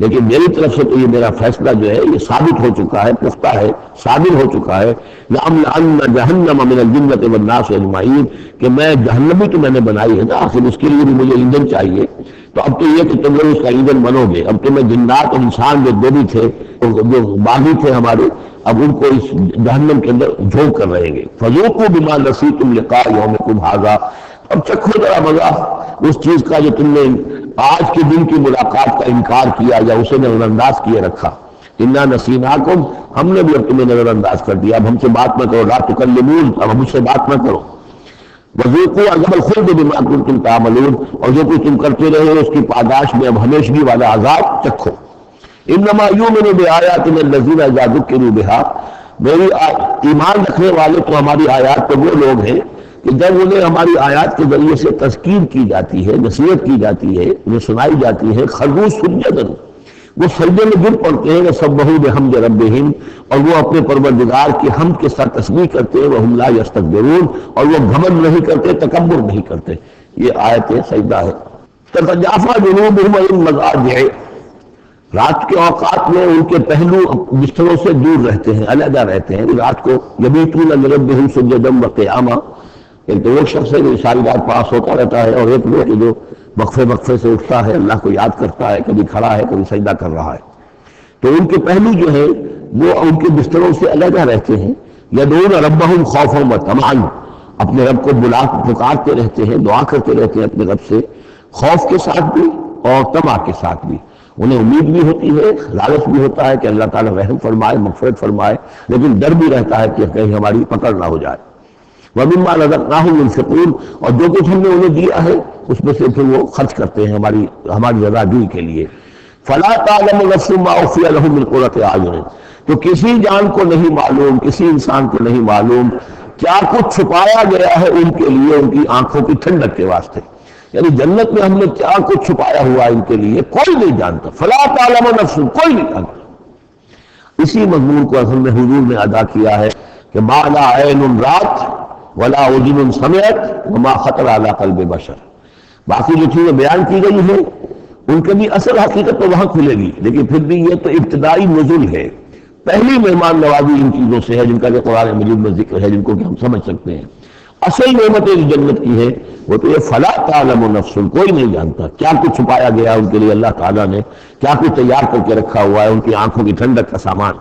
لیکن میری طرف سے تو یہ میرا فیصلہ جو ہے یہ ثابت ہو چکا ہے، پختہ ہے، صادر ہو چکا ہے، لَأَمْلَأَنَّ جَهَنَّمَ مِنَ الْجِنَّةِ وَالنَّاسِ أَجْمَعِينَ، کہ میں جہنمی تو میں نے بنائی ہے نا، آخر اس کے لیے بھی مجھے ایندھن چاہیے، تو اب تو یہ کہ تم لوگ اس کا ایندھن بنو گے، اب تو میں جنات اور انسان جو بھی تھے جو باغی تھے ہمارے، اب ان کو اس جہنم کے اندر جھونک کر رہیں گے، فَذُوقُوا بِمَا نَسِيتُمْ لِقَاءَ يَوْمِكُمْ هَٰذَا، اب چکھو ذرا مزہ اس چیز کا جو تم نے آج کے دن کی ملاقات کا انکار کیا یا اسے نظر انداز کیے رکھا، انا نسیناکم، ہم نے بھی اب تمہیں نظر انداز کر دیا، اب ہم سے بات نہ کرو، لا تکلمون، اب ہم سے بات نہ کرو، وذوقوا عذاب الخلد بما کنتم تعملون، اور جو کچھ تم کرتے رہے ہو اس کی پاداش میں اب ہمیشگی والا عذاب چکھو۔ انما یؤمن بآیاتنا الذین اذا ذکروا بها، میری ایمان رکھنے والے تو ہماری آیات تو وہ لوگ ہیں کہ جب انہیں ہماری آیات کے ذریعے سے تذکیر کی جاتی ہے، نصیحت کی جاتی ہے، انہیں سنائی جاتی ہے، خروا سجدا، وہ سجدے میں گر پڑتے ہیں، وسبحوا بحمد ربہم، اور وہ اپنے پروردگار کی حمد کے ساتھ تسبیح کرتے ہیں، وہم لا یستکبرون، اور وہ گھمنڈ نہیں کرتے، تکبر نہیں کرتے۔ یہ آیت سجدہ ہے۔ تتجافی جنوبہم عن المضاجع، رات کے اوقات میں ان کے پہلو بستروں سے دور رہتے ہیں، علیحدہ رہتے ہیں، رات کو یبیتون لربہم سجدا وقیاما، ایک تو وہ شخص ہے جو ساری رات پاس ہوتا رہتا ہے، اور ایک وہ کہ جو وقفے سے اٹھتا ہے، اللہ کو یاد کرتا ہے، کبھی کھڑا ہے کبھی سجدہ کر رہا ہے، تو ان کے پہلو جو ہے وہ ان کے بستروں سے علیحدہ رہتے ہیں۔ یدعون ربہم خوفا وطمعا، اپنے رب کو پکارتے رہتے ہیں، دعا کرتے رہتے ہیں اپنے رب سے، خوف کے ساتھ بھی اور طمع کے ساتھ بھی، انہیں امید بھی ہوتی ہے، لالچ بھی ہوتا ہے کہ اللہ تعالیٰ رحم فرمائے، مغفرت فرمائے، لیکن ڈر بھی رہتا ہے کہ کہیں ہماری پکڑ نہ ہو جائے۔ وَمِمَّا رَزَقْنَاهُمْ يُنْفِقُونَ، اور جو کچھ ہم نے انہیں دیا ہے اس میں سے پھر وہ خرچ کرتے ہیں ہماری رضاجوئی کے لیے۔ فَلَا تَعْلَمُ نَفْسٌ مَّا أُخْفِيَ لَهُم مِّن قُرَّةِ أَعْيُنٍ، تو کسی جان کو نہیں معلوم، کسی انسان کو نہیں معلوم کیا کچھ چھپایا گیا ہے ان کے لیے ان کی آنکھوں کی ٹھنڈک کے واسطے، یعنی جنت میں ہم نے کیا کچھ چھپایا ہوا ان کے لیے کوئی نہیں جانتا۔ فَلَا تَعْلَمُ نَفْسٌ، کوئی نہیں جانتا۔ اسی مضمون کو اصل میں حضور نے ادا کیا ہے کہ مَا لَا عَيْنٌ رَأَتْ وَلَا أُذُنٌ سَمِعَتْ وَمَا خَطَرَ عَلَىٰ قَلْبِ بَشَرٍ، باقی جو چیزیں بیان کی گئی ہیں ان کی بھی اصل حقیقت تو وہاں کھلے گی، لیکن پھر بھی یہ تو ابتدائی نزول ہے، پہلی مہمان نوازی ان چیزوں سے ہے جن کا کہ قرآن مجید میں ذکر ہے، جن کو کہ ہم سمجھ سکتے ہیں۔ اصل نعمت جنت کی ہے وہ تو یہ فلا تعلم نفس، کوئی نہیں جانتا کیا کچھ چھپایا گیا ان کے لیے، اللہ تعالیٰ نے کیا کچھ تیار کر کے رکھا ہوا ہے ان کی آنکھوں کی ٹھنڈک کا سامان۔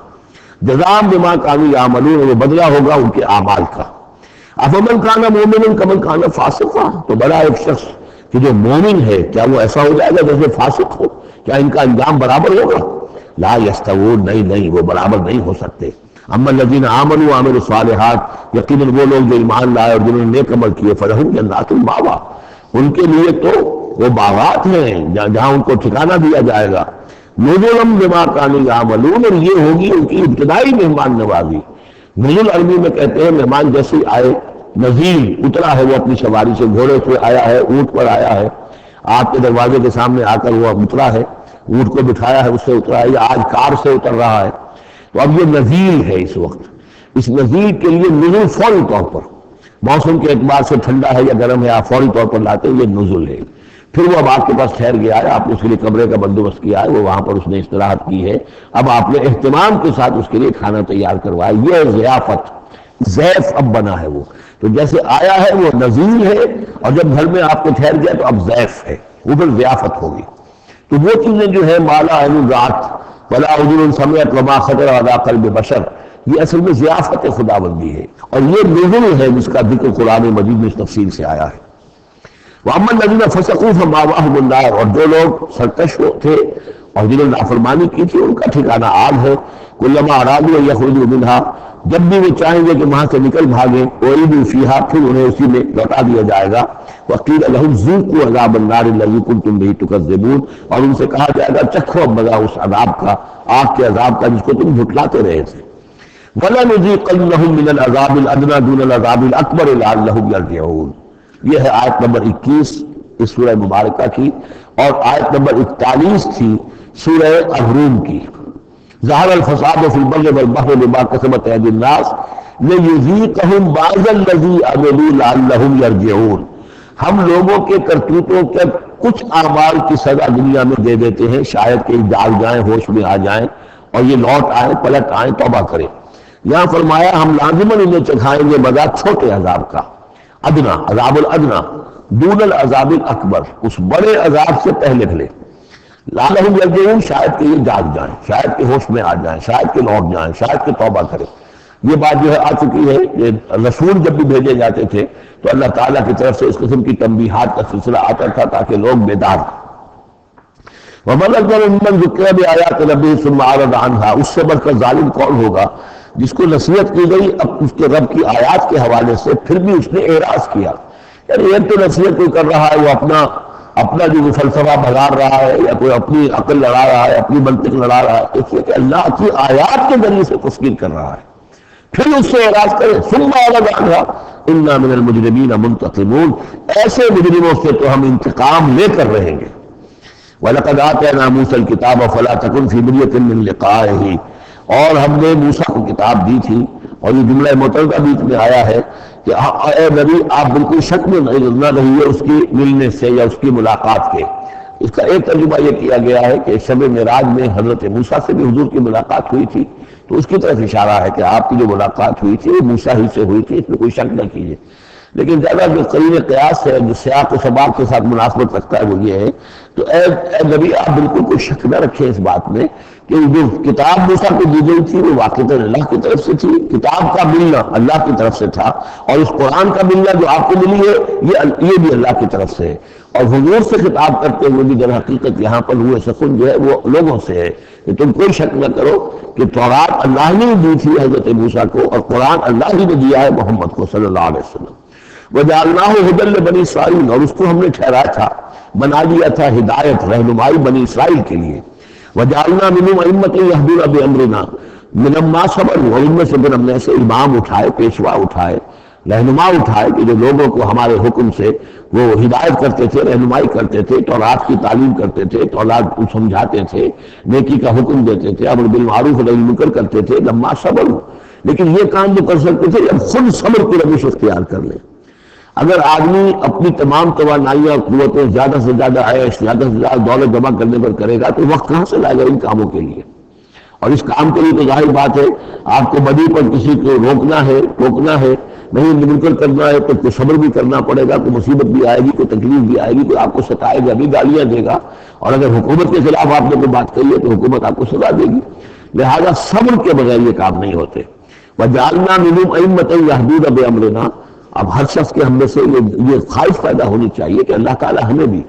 جزاء بما كانوا يعملون، وہ بدلہ ہوگا ان کے اعمال کا۔ افمن کان مومنا کمن کان فاسقا، تو بڑا ایک شخص کہ جو مومن ہے کیا وہ ایسا ہو جائے گا جیسے فاسق ہو؟ کیا ان کا انجام برابر ہوگا؟ لا یستوون، نہیں وہ برابر نہیں ہو سکتے۔ اما الذین آمنوا وعملوا الصالحات، یقیناً وہ لوگ جو ایمان لائے اور جنہوں نے نیک عمل کیے، فلہم جنات المأویٰ، ان کے لیے تو وہ باغات ہیں جہاں ان کو ٹھکانہ دیا جائے گا۔ نزلا بما كانوا يعملون، اور یہ ہوگی ان کی ابتدائی مہمان نوازی۔ نزول عربی میں کہتے ہیں مہمان جیسے آئے، نزیل اترا ہے وہ اپنی سواری سے، گھوڑے پہ آیا ہے، اونٹ پر آیا ہے، آپ کے دروازے کے سامنے آ کر وہ اترا ہے، اونٹ کو بٹھایا ہے اس سے اترا ہے، یا آج کار سے اتر رہا ہے، تو اب یہ نزیل ہے اس وقت۔ اس نزیل کے لیے نزول فوری طور پر، موسم کے اعتبار سے ٹھنڈا ہے یا گرم ہے، آپ فوری طور پر لاتے ہیں، یہ نزول ہے۔ پھر وہ اب آپ کے پاس ٹھہر گیا ہے، آپ نے اس کے لیے کمرے کا بندوبست کیا ہے، وہ وہاں پر اس نے استراحت کی ہے، اب آپ نے اہتمام کے ساتھ اس کے لیے کھانا تیار کروایا، یہ ضیافت، ضیف اب بنا ہے وہ، تو جیسے آیا ہے وہ نزول ہے، اور جب گھر میں آپ کو ٹھہر گیا تو اب ضیف ہے، وہ پھر ضیافت ہوگی۔ تو وہ چیزیں جو ہے مالا عین رات ولا اذن سمعت وما خطر علی قلب بشر، یہ اصل میں ضیافت خداوندی ہے، اور یہ نزول ہے جس کا ذکر قرآن مجید میں اس تفصیل سے آیا ہے۔ وَأَمَّا الَّذِينَ فَسَقُوا فَمَأْوَاهُمُ النَّارُ، اور جو لوگ سرکش تھے اور جنہوں نے نافرمانی کی تھی ان کا ٹھکانہ آگ ہے۔ كُلَّمَا أَرَادُوا أَن يَخْرُجُوا مِنْهَا، جب بھی وہ چاہیں گے کہ وہاں سے نکل بھاگیں، أُعِيدُوا فِيهَا، پھر انہیں اسی میں لوٹا دیا جائے گا۔ وَقِيلَ لَهُمْ ذُوقُوا عَذَابَ النَّارِ الَّذِي كُنتُمْ بِهِ تُكَذِّبُونَ، اور ان سے کہا جائے گا چکھو اب مزہ اس عذاب کا، آگ کے عذاب کا جس کو تم جھٹلاتے رہے تھے۔ وَلَنُذِيقَنَّهُم مِّنَ الْعَذَابِ الْأَدْنَىٰ دُونَ الْعَذَابِ الْأَكْبَرِ لَعَلَّهُمْ يَرْجِعُونَ۔ یہ ہے آیت نمبر 21 اس سورہ مبارکہ کی، اور آیت نمبر 41 تھی سورہ الروم کی۔ ظہر الفساد فی البر والبحر بما کسبت ایدی الناس لیذیقہم بعض الذی عملوا لعلہم یرجعون، ہم لوگوں کے کرتوتوں کے کچھ اعمال کی سزا دنیا میں دے دیتے ہیں، شاید کہ جاگ جائیں، ہوش میں آ جائیں اور یہ لوٹ آئیں، پلٹ آئیں، توبہ کریں۔ یہاں فرمایا ہم لازماً انہیں چکھائیں گے مزہ چھوٹے عذاب کا، ادنا، عذاب الادنا، دون العذاب الاکبر، اس بڑے عذاب سے پہلے بھلے، لعلہم یرجعون، شاید کہ یہ جاگ جائیں، شاید کہ ہوش میں آ جائیں، شاید کہ لوٹ جائیں، شاید کہ توبہ کریں۔ یہ بات جو ہے آ چکی ہے کہ رسول جب بھی بھیجے جاتے تھے تو اللہ تعالیٰ کی طرف سے اس قسم کی تنبیہات کا سلسلہ آتا تھا تاکہ لوگ بیدار ہوں۔ وَمَنْ أَظْلَمُ مِمَّنْ ذُكِّرَ بِآيَاتِ رَبِّهِ ثُمَّ أَعْرَضَ عَنْهَا، اس سے بڑھ کر ظالم کون ہوگا جس کو نصیحت کی گئی اب اس کے رب کی آیات کے حوالے سے پھر بھی اس نے اعراض کیا۔ یعنی یہ تو نصیحت کوئی کر رہا ہے، وہ اپنا جو فلسفہ بگاڑ رہا ہے یا کوئی اپنی عقل لڑا رہا ہے، اپنی منطق لڑا رہا ہے، اس لیے کہ اللہ کی آیات کے ذریعے سے تذکیر کر رہا ہے، پھر اس سے اعراض کرے۔ ثم أعرض عنها إنا من المجرمين منتقمون، ایسے مجرموں سے تو ہم انتقام لے کر رہیں گے۔ وَلَقَدْ آتَيْنَا مُوسَى الْكِتَابَ فَلَا تَكُنْ فِي مِرْيَةٍ مِّن لِقَائِهِ، اور ہم نے موسیٰ کو کتاب دی تھی، اور یہ جملہ متعلقہ بیچ میں آیا ہے کہ اے نبی آپ بالکل شک میں نہ رہیے اس کی ملنے سے یا اس کی ملاقات کے۔ اس کا ایک ترجمہ یہ کیا گیا ہے کہ شب معراج میں حضرت موسیٰ سے بھی حضور کی ملاقات ہوئی تھی، تو اس کی طرف اشارہ ہے کہ آپ کی جو ملاقات ہوئی تھی وہ موسیٰ ہی سے ہوئی تھی، اس میں کوئی شک نہ کیجیے۔ لیکن زیادہ جو قرین قیاس ہے، جو سیاق و سباق کے ساتھ مناسبت رکھتا ہے وہ یہ ہے، تو اے نبی آپ بالکل کوئی شک نہ رکھیں اس بات میں کہ جو کتاب موسیٰ کو دی گئی تھی وہ واقعتاً اللہ کی طرف سے تھی، کتاب کا ملنا اللہ کی طرف سے تھا، اور اس قرآن کا ملنا جو آپ کو ملی ہے یہ بھی اللہ کی طرف سے ہے۔ اور حضور سے خطاب کرتے ہوئے بھی در حقیقت یہاں پر ہوئے سخن جو ہے وہ لوگوں سے ہے کہ تم کوئی شک نہ کرو کہ تورات اللہ نے دی تھی حضرت موسیٰ کو، اور قرآن اللہ ہی نے دیا ہے محمد کو صلی اللہ علیہ وسلم۔ وَجَعَلْنَاهُ هُدًى لِبَنِي إِسْرَائِيلَ، اور اس کو ہم نے ٹھہرایا تھا، بنا دیا تھا ہدایت، رہنمائی بنی اسرائیل کے لیے۔ وَجَعَلْنَا مِنْهُمْ أَئِمَّةً يَهْدُونَ بِأَمْرِنَا مِنَّمَّا صَبَرُوا، اور ان میں سے پھر ہم نے ایسے امام اٹھائے، پیشوا اٹھائے، رہنما اٹھائے کہ جو لوگوں کو ہمارے حکم سے وہ ہدایت کرتے تھے، رہنمائی کرتے تھے، تورات کی تعلیم کرتے تھے، تورات کو سمجھاتے تھے، نیکی کا حکم دیتے تھے، امر بالمعروف ونہی عن المنکر کرتے تھے، لما صبروا، لیکن یہ کام جو کر سکتے تھے جب خود صبر کی روش اختیار کر لیں۔ اگر آدمی اپنی تمام توانائیاں اور قوتیں زیادہ سے زیادہ عیش، زیادہ سے زیادہ دولت جمع کرنے پر کرے گا تو وقت کہاں سے لائے گا ان کاموں کے لیے؟ اور اس کام کے لیے تو ظاہر بات ہے آپ کو بدی پر کسی کو روکنا ہے، ٹوکنا ہے، نہیں منکر کرنا ہے تو صبر بھی کرنا پڑے گا، کوئی مصیبت بھی آئے گی، کوئی تکلیف بھی آئے گی، کوئی آپ کو ستائے گا بھی، گالیاں دے گا، اور اگر حکومت کے خلاف آپ نے کوئی بات کہی ہے تو حکومت آپ کو سزا دے گی، لہذا صبر کے بغیر یہ کام نہیں ہوتے۔ وَجَعَلْنَا مِنْهُمْ أَئِمَّةً يَهْدُونَ بِأَمْرِنَا، اب ہر شخص کے ہم میں سے یہ خواہش پیدا ہونی چاہیے کہ اللہ تعالیٰ ہمیں بھی،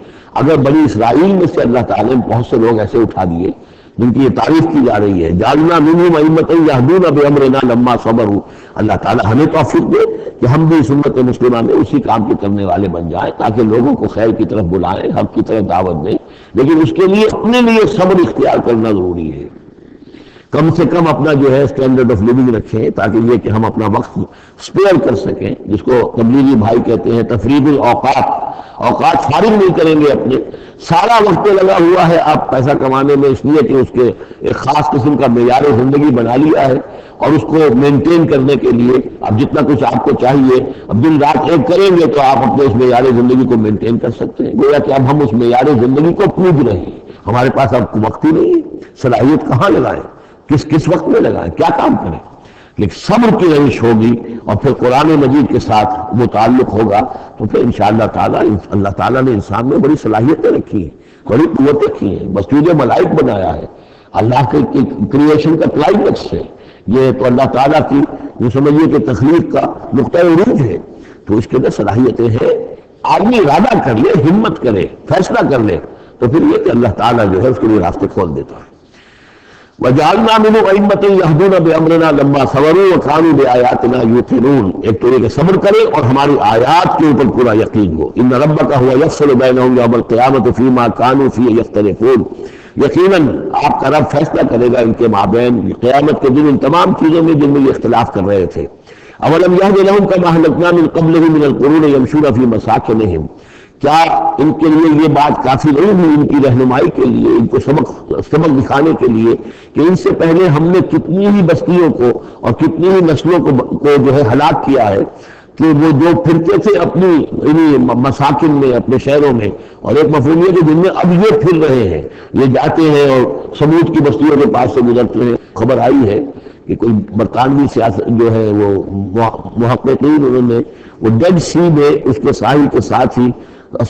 اگر بنی اسرائیل میں سے اللہ تعالیٰ نے بہت سے لوگ ایسے اٹھا دیے جن کی یہ تعریف کی جا رہی ہے، جعلنا منہم ائمۃ یہدون بامرنا لما صبروا، اللہ تعالیٰ ہمیں توفیق دے کہ ہم بھی سنت مسلمہ میں اسی کام کے کرنے والے بن جائیں، تاکہ لوگوں کو خیر کی طرف بلائیں، حق کی طرف دعوت دیں، لیکن اس کے لیے اپنے لیے صبر اختیار کرنا ضروری ہے۔ کم سے کم اپنا جو ہے اسٹینڈرڈ آف لیونگ رکھیں تاکہ یہ کہ ہم اپنا وقت اسپیئر کر سکیں، جس کو تبلیغی بھائی کہتے ہیں تفریغ الاوقات، اوقات فارغ نہیں کریں گے اپنے، سارا وقت لگا ہوا ہے آپ پیسہ کمانے میں، اس لیے کہ اس کے ایک خاص قسم کا معیار زندگی بنا لیا ہے، اور اس کو مینٹین کرنے کے لیے اب جتنا کچھ آپ کو چاہیے اب دن رات ایک کریں گے تو آپ اپنے اس معیار زندگی کو مینٹین کر سکتے ہیں، گویا کہ اب ہم اس معیار زندگی کو پوج رہے ہیں، ہمارے پاس اب وقت ہی نہیں ہے، صلاحیت کہاں لگائیں، کس وقت میں لگائیں، کیا کام کریں، لیکن صبر کی روش ہوگی اور پھر قرآن مجید کے ساتھ وہ تعلق ہوگا تو پھر انشاءاللہ تعالیٰ اللہ تعالیٰ نے انسان میں بڑی صلاحیتیں رکھی ہیں، بڑی قوتیں کی ہیں، مسجود ملائک بنایا ہے، اللہ کے کریشن کا کلائمیکس ہے یہ، تو اللہ تعالیٰ کی جو سمجھیے کہ تخلیق کا نقطۂ عروج ہے، تو اس کے اندر صلاحیتیں ہیں۔ آدمی ارادہ کر لے، ہمت کرے، فیصلہ کر لے تو پھر یہ کہ اللہ تعالیٰ جو ہے اس کے لیے راستے کھول دیتا ہے۔ وَجَعَلْنَا مِنْهُمْ أَئِمَّةً يَهْدُونَ بِأَمْرِنَا لَمَّا صَبَرُوا وَكَانُوا بِآيَاتِنَا يُوقِنُونَ، ایک تو یہ کہ صبر کرے اور ہماری آیات کے اوپر پورا یقین ہو۔ إِنَّ رَبَّكَ هُوَ يَفْصِلُ بَيْنَهُمْ يَوْمَ الْقِيَامَةِ فِيمَا كَانُوا فِيهِ يَخْتَلِفُونَ، یقیناً آپ کا رب فیصلہ کرے گا ان کے مابین قیامت کے دن ان تمام چیزوں میں جن میں یہ اختلاف کر رہے تھے۔ أَوَلَمْ يَهْدِ لَهُمْ كَمَا أَهْلَكْنَا مِنْ قَبْلِهِمْ مِنَ الْقُرُونِ يَمْشُونَ فِي مَسَاكِنِهِمْ، کیا ان کے لیے یہ بات کافی نہیں ہوئی ان کی رہنمائی کے لیے، ان کو سبق دکھانے کے لیے کہ ان سے پہلے ہم نے کتنی ہی بستیوں کو اور کتنی ہی نسلوں کو جو ہے ہلاک کیا ہے، کہ وہ جو پھرتے تھے اپنی مساکن میں، اپنے شہروں میں، اور ایک مفہوم یہ کہ جن میں اب یہ پھر رہے ہیں، یہ جاتے ہیں اور سمود کی بستیوں کے پاس سے گزرتے ہیں۔ خبر آئی ہے کہ کوئی برطانوی سیاست جو ہے وہ محققین انہوں نے وہ ڈیڈ سی میں اس کے ساحل کے ساتھ ہی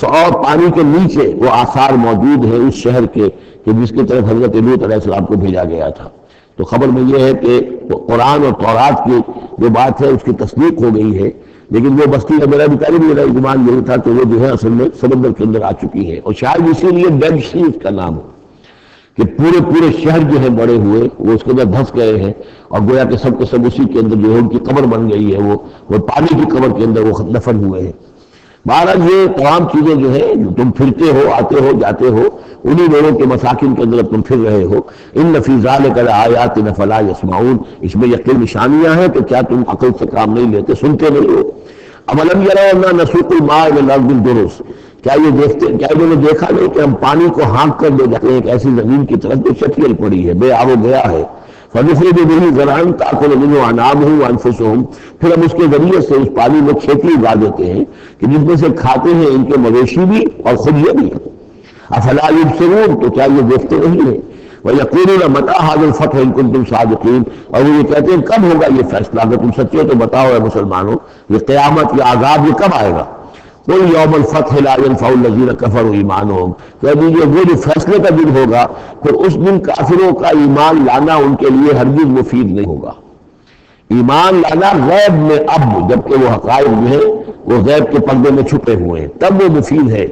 اور پانی کے نیچے وہ آثار موجود ہیں اس شہر کے کہ جس کی طرف حضرت لوط علیہ السلام کو بھیجا گیا تھا۔ تو خبر میں یہ ہے کہ قرآن اور تورات کی جو بات ہے اس کی تصدیق ہو گئی ہے، لیکن وہ بستی میرا گمان یہی تھا کہ وہ جو ہے اصل میں سمندر کے اندر آ چکی ہے، اور شاید اسی لیے ڈیڈ سی اس کا نام ہو کہ پورے شہر جو ہے بڑے ہوئے وہ اس کے اندر دھس گئے ہیں، اور گویا کہ سب کے سب اسی کے اندر جو ہے ان کی قبر بن گئی ہے، وہ پانی کی قبر کے اندر وہ دفن ہوئے ہیں۔ بہرحال یہ تمام چیزیں جو ہے جو تم پھرتے ہو، آتے ہو، جاتے ہو، انہی لوگوں کے مساکن کے اندر تم پھر رہے ہو۔ ان فی ذلک لآیات فلا یسمعون، اس میں یقین نشانیاں ہیں تو کیا تم عقل سے کام نہیں لیتے، سنتے نہیں ہو؟ اولم یروا انا نسوق الماء الى الارض الدرس، کیا انہوں نے دیکھا نہیں کہ ہم پانی کو ہانک کر لے جاتے ہیں ایک ایسی زمین کی طرف جو چٹیل پڑی ہے، بے آب و گیا ہے، فنخرج به زرعا تاكل منه انعامهم وانفسهم، پھر ہم اس کے ذریعے سے اس پانی میں کھیتی اگا دیتے ہیں کہ جس میں سے کھاتے ہیں ان کے مویشی بھی اور خود یہ بھی۔ افلا یبصرون، تو کیا یہ دیکھتے نہیں ہیں؟ وَيَقُولُونَ مَتَىٰ هَٰذَا الْفَتْحُ إِن كُنتُمْ صَادِقِينَ، اور وہ یہ کہتے ہیں کب ہوگا یہ فیصلہ، اگر تم سچے ہو تو بتاؤ اے مسلمانوں، یہ قیامت یا عذاب یہ کب آئے گا؟ قُلْ يَوْمَ الْفَتْحِ لَا يَنفَعُ الَّذِينَ كَفَرُوا إِيمَانُهُم، کہہ دیجیے وہ جو فیصلے کا دن ہوگا پھر اس دن کافروں کا ایمان لانا ان کے لیے ہرگز مفید نہیں ہوگا۔ ایمان لانا غیب میں اب، جبکہ وہ حقائق جو ہے وہ غیب کے پردے میں چھپے ہوئے ہیں، تب وہ مفید ہے،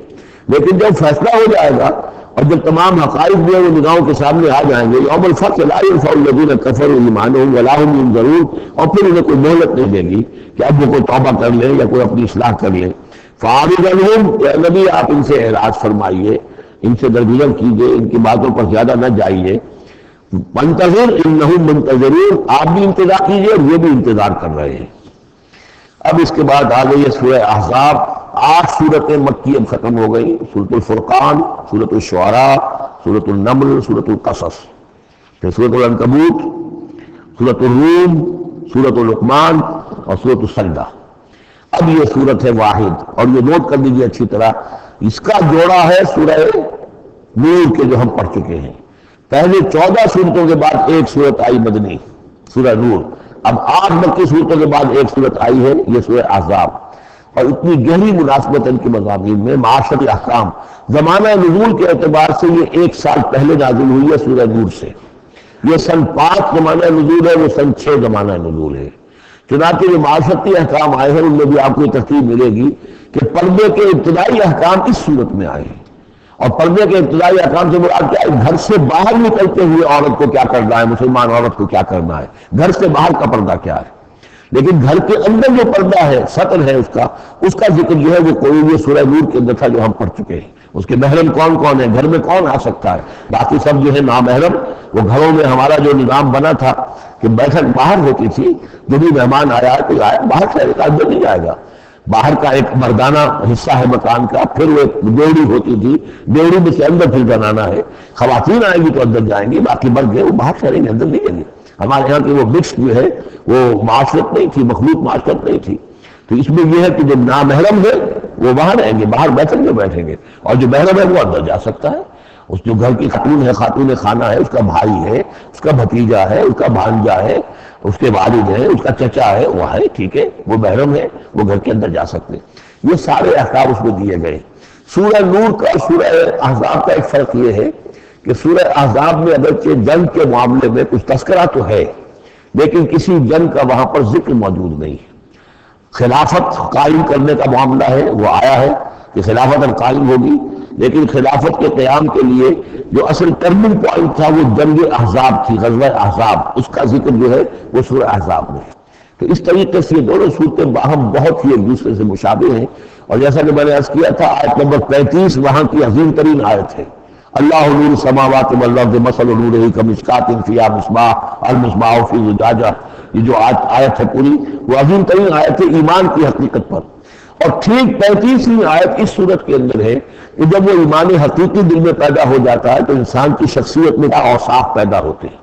لیکن جب فیصلہ ہو جائے گا اور جب تمام حقائق جو ہے وہ نگاہوں کے سامنے آ جائیں گے، یوم الفتح لا ينفع الذین کفروا ایمانہم ولا هم ينظرون، اور پھر انہیں کوئی مہلت نہیں دے گی کہ اب وہ کوئی توبہ کر لیں یا کوئی اپنی اصلاح کر لیں۔ فاعرض عنہم، اے نبی آپ ان سے اعراض فرمائیے، ان سے درگزر کیجیے، ان کی باتوں پر زیادہ نہ جائیے۔ منتظر انہم منتظرون، آپ بھی انتظار کیجیے اور یہ بھی انتظار کر رہے ہیں۔ اب اس کے بعد آ گئی ہے سورہ احزاب، 8 سورتیں مکی اب ختم ہو گئی، سورۃ الفرقان، سورۃ الشعراء، سورۃ النمل، سورۃ القصص، پھر سورۃ العنکبوت، سورۃ الروم، سورۃ لقمان اور سورۃ السجدہ۔ اب یہ سورت ہے واحد، اور یہ نوٹ کر لیجیے اچھی طرح، اس کا جوڑا ہے سورہ نور کے جو ہم پڑھ چکے ہیں۔ پہلے 14 سورتوں کے بعد ایک سورت آئی مدنی، سورہ نور، اب 8 مکی صورتوں کے بعد ایک صورت آئی ہے یہ سورہ احزاب، اور اتنی گہری مناسبت ان کے مضامین میں، معاشرتی احکام، زمانہ نزول کے اعتبار سے یہ 1 سال پہلے نازل ہوئی ہے سورہ نور سے، یہ سن 5 زمانہ نزول ہے، وہ سن 6 زمانہ نزول ہے۔ چنانچہ جو معاشرتی احکام آئے ہیں ان میں بھی آپ کو یہ ترتیب ملے گی کہ پردے کے ابتدائی احکام اس صورت میں آئے ہیں، اور پردے کے ابتدائی احکام سے مراد کیا ہے؟ گھر سے باہر نکلتے ہوئے عورت کو کیا کرنا ہے، مسلمان عورت کو کیا کرنا ہے، گھر سے باہر کا پردہ کیا ہے۔ لیکن گھر کے اندر جو پردہ ہے، سطر ہے اس کا ذکر جو ہے وہ کوئی یہ سورہ نور کے اندر تھا جو ہم پڑھ چکے ہیں۔ اس کے محرم کون کون ہے، گھر میں کون آ سکتا ہے، باقی سب جو ہے نامحرم۔ وہ گھروں میں ہمارا جو نظام بنا تھا کہ بیٹھک باہر ہوتی تھی، جو بھی مہمان آیا کوئی آیا باہر سے اندر نہیں جائے گا، باہر کا ایک مردانہ حصہ ہے مکان کا، پھر وہ ایک ڈیوڑی ہوتی تھی، ڈیوڑی میں سے اندر پھر زنانہ ہے، خواتین آئیں گی تو اندر جائیں گی، باقی مرد گئے وہ باہر سے اندر نہیں جائیں گے۔ ہمارے یہاں کی وہ مکس جو ہے وہ معاشرت نہیں تھی، مخلوط معاشرت نہیں تھی۔ تو اس میں یہ ہے کہ جو نامحرم ہے وہ وہاں رہیں گے، باہر بیٹھیں گے، اور جو محرم ہے وہ اندر جا سکتا ہے۔ اس جو گھر کی خاتون ہے، خاتون خانہ ہے، اس کا بھائی ہے، اس کا بھتیجا ہے، اس کا بھانجا ہے، اس کے والد ہے، اس کا چچا ہے، وہ ہے، ٹھیک ہے، وہ محرم ہے، وہ گھر کے اندر جا سکتے. یہ سارے احکام اس میں دیے گئے. سورہ نور کا سورہ احزاب کا ایک فرق یہ ہے کہ سورہ احزاب میں اگرچہ جنگ کے معاملے میں کچھ تذکرہ تو ہے، لیکن کسی جنگ کا وہاں پر ذکر موجود نہیں. خلافت قائم کرنے کا معاملہ ہے، وہ آیا ہے کہ خلافت اب قائم ہوگی، لیکن خلافت کے قیام کے لیے جو اصل ٹرننگ پوائنٹ تھا وہ جنگ احزاب تھی، غزوہ احزاب، اس کا ذکر جو ہے وہ سورہ احزاب میں ہے. تو اس طریقے سے یہ دونوں صورتیں باہم بہت ہی ایک دوسرے سے مشابہ ہیں. اور جیسا کہ میں نے عرض کیا تھا، آیت نمبر 35 وہاں کی عظیم ترین آیت ہے. اللہ نور السماوات والارض مثل نورہ کمشکاۃ فیہا مصباح المصباح فی زجاجہ. یہ جو آیت ہے پوری، وہ عظیم ترین آیت ہے ایمان کی حقیقت پر. اور ٹھیک 35ویں آیت اس صورت کے اندر ہے کہ جب وہ ایمان حقیقی دل میں پیدا ہو جاتا ہے تو انسان کی شخصیت میں کیا اوصاف پیدا ہوتے ہیں.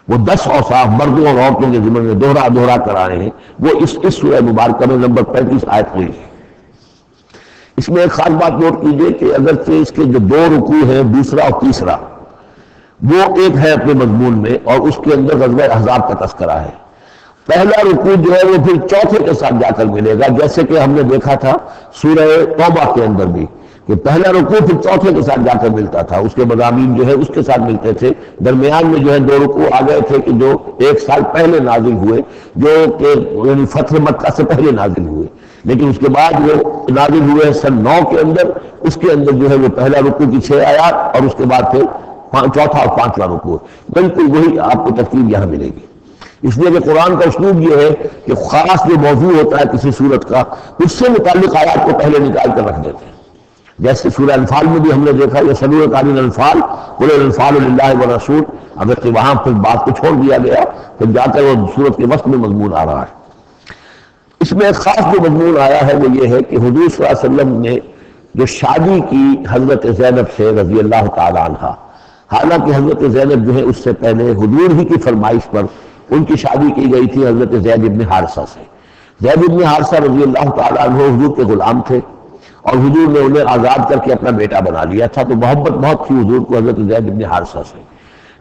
وہ 10 اوصاف مردوں اور عورتوں کے ذمن میں دوہرا کر آئے ہیں، وہ اس سورہ مبارکہ میں نمبر 35 آیت ہوئی ہے. اس میں ایک خاص بات نوٹ کیجئے کہ اگرچہ اس کے جو 2 رکوع ہیں، دوسرا اور تیسرا، وہ ایک ہے اپنے مضمون میں، اور اس کے اندر غزوہ احزاب کا تذکرہ ہے. پہلا رکوع جو ہے وہ پھر چوتھے کے ساتھ جا کر ملے گا، جیسے کہ ہم نے دیکھا تھا سورہ توبہ کے اندر بھی کہ پہلا رکوع پھر چوتھے کے ساتھ جا کر ملتا تھا. اس کے مضامین جو ہے اس کے ساتھ ملتے تھے. درمیان میں جو ہے 2 رکوع آ گئے تھے کہ جو 1 سال پہلے نازل ہوئے، جو کہ یعنی فتح مکہ سے پہلے نازل ہوئے، لیکن اس کے بعد وہ نازل ہوئے سن 9 کے اندر. اس کے اندر جو ہے وہ پہلا رکوع کی 6 آیات اور اس کے بعد پھر چوتھا اور 5واں رکوع. بالکل وہی آپ کو ترتیب یہاں ملے گی. اس لیے کہ قرآن کا اسلوب یہ ہے کہ خاص جو موضوع ہوتا ہے کسی صورت کا، اس سے متعلق آیات کو پہلے نکال کر رکھ دیتے ہیں. جیسے سورہ انفال میں بھی ہم نے دیکھا یسألونک عن الانفال قل الانفال للہ والرسول، اگر کہ وہاں پھر بات کو چھوڑ دیا گیا پھر جا کر وہ صورت کے وسط میں مضمون آ رہا ہے. اس میں ایک خاص جو مضمون آیا ہے وہ یہ ہے کہ حضور صلی اللہ علیہ وسلم نے جو شادی کی حضرت زینب سے رضی اللہ تعالی عنہ، حالانکہ حضرت زینب جو ہے اس سے پہلے حضور ہی کی فرمائش پر ان کی شادی کی گئی تھی حضرت زید بن حارثہ سے. زید بن حارثہ رضی اللہ تعالیٰ عنہ حضور کے غلام تھے اور حضور نے انہیں آزاد کر کے اپنا بیٹا بنا لیا تھا، تو محبت بہت تھی حضور کو حضرت زید بن حارثہ سے.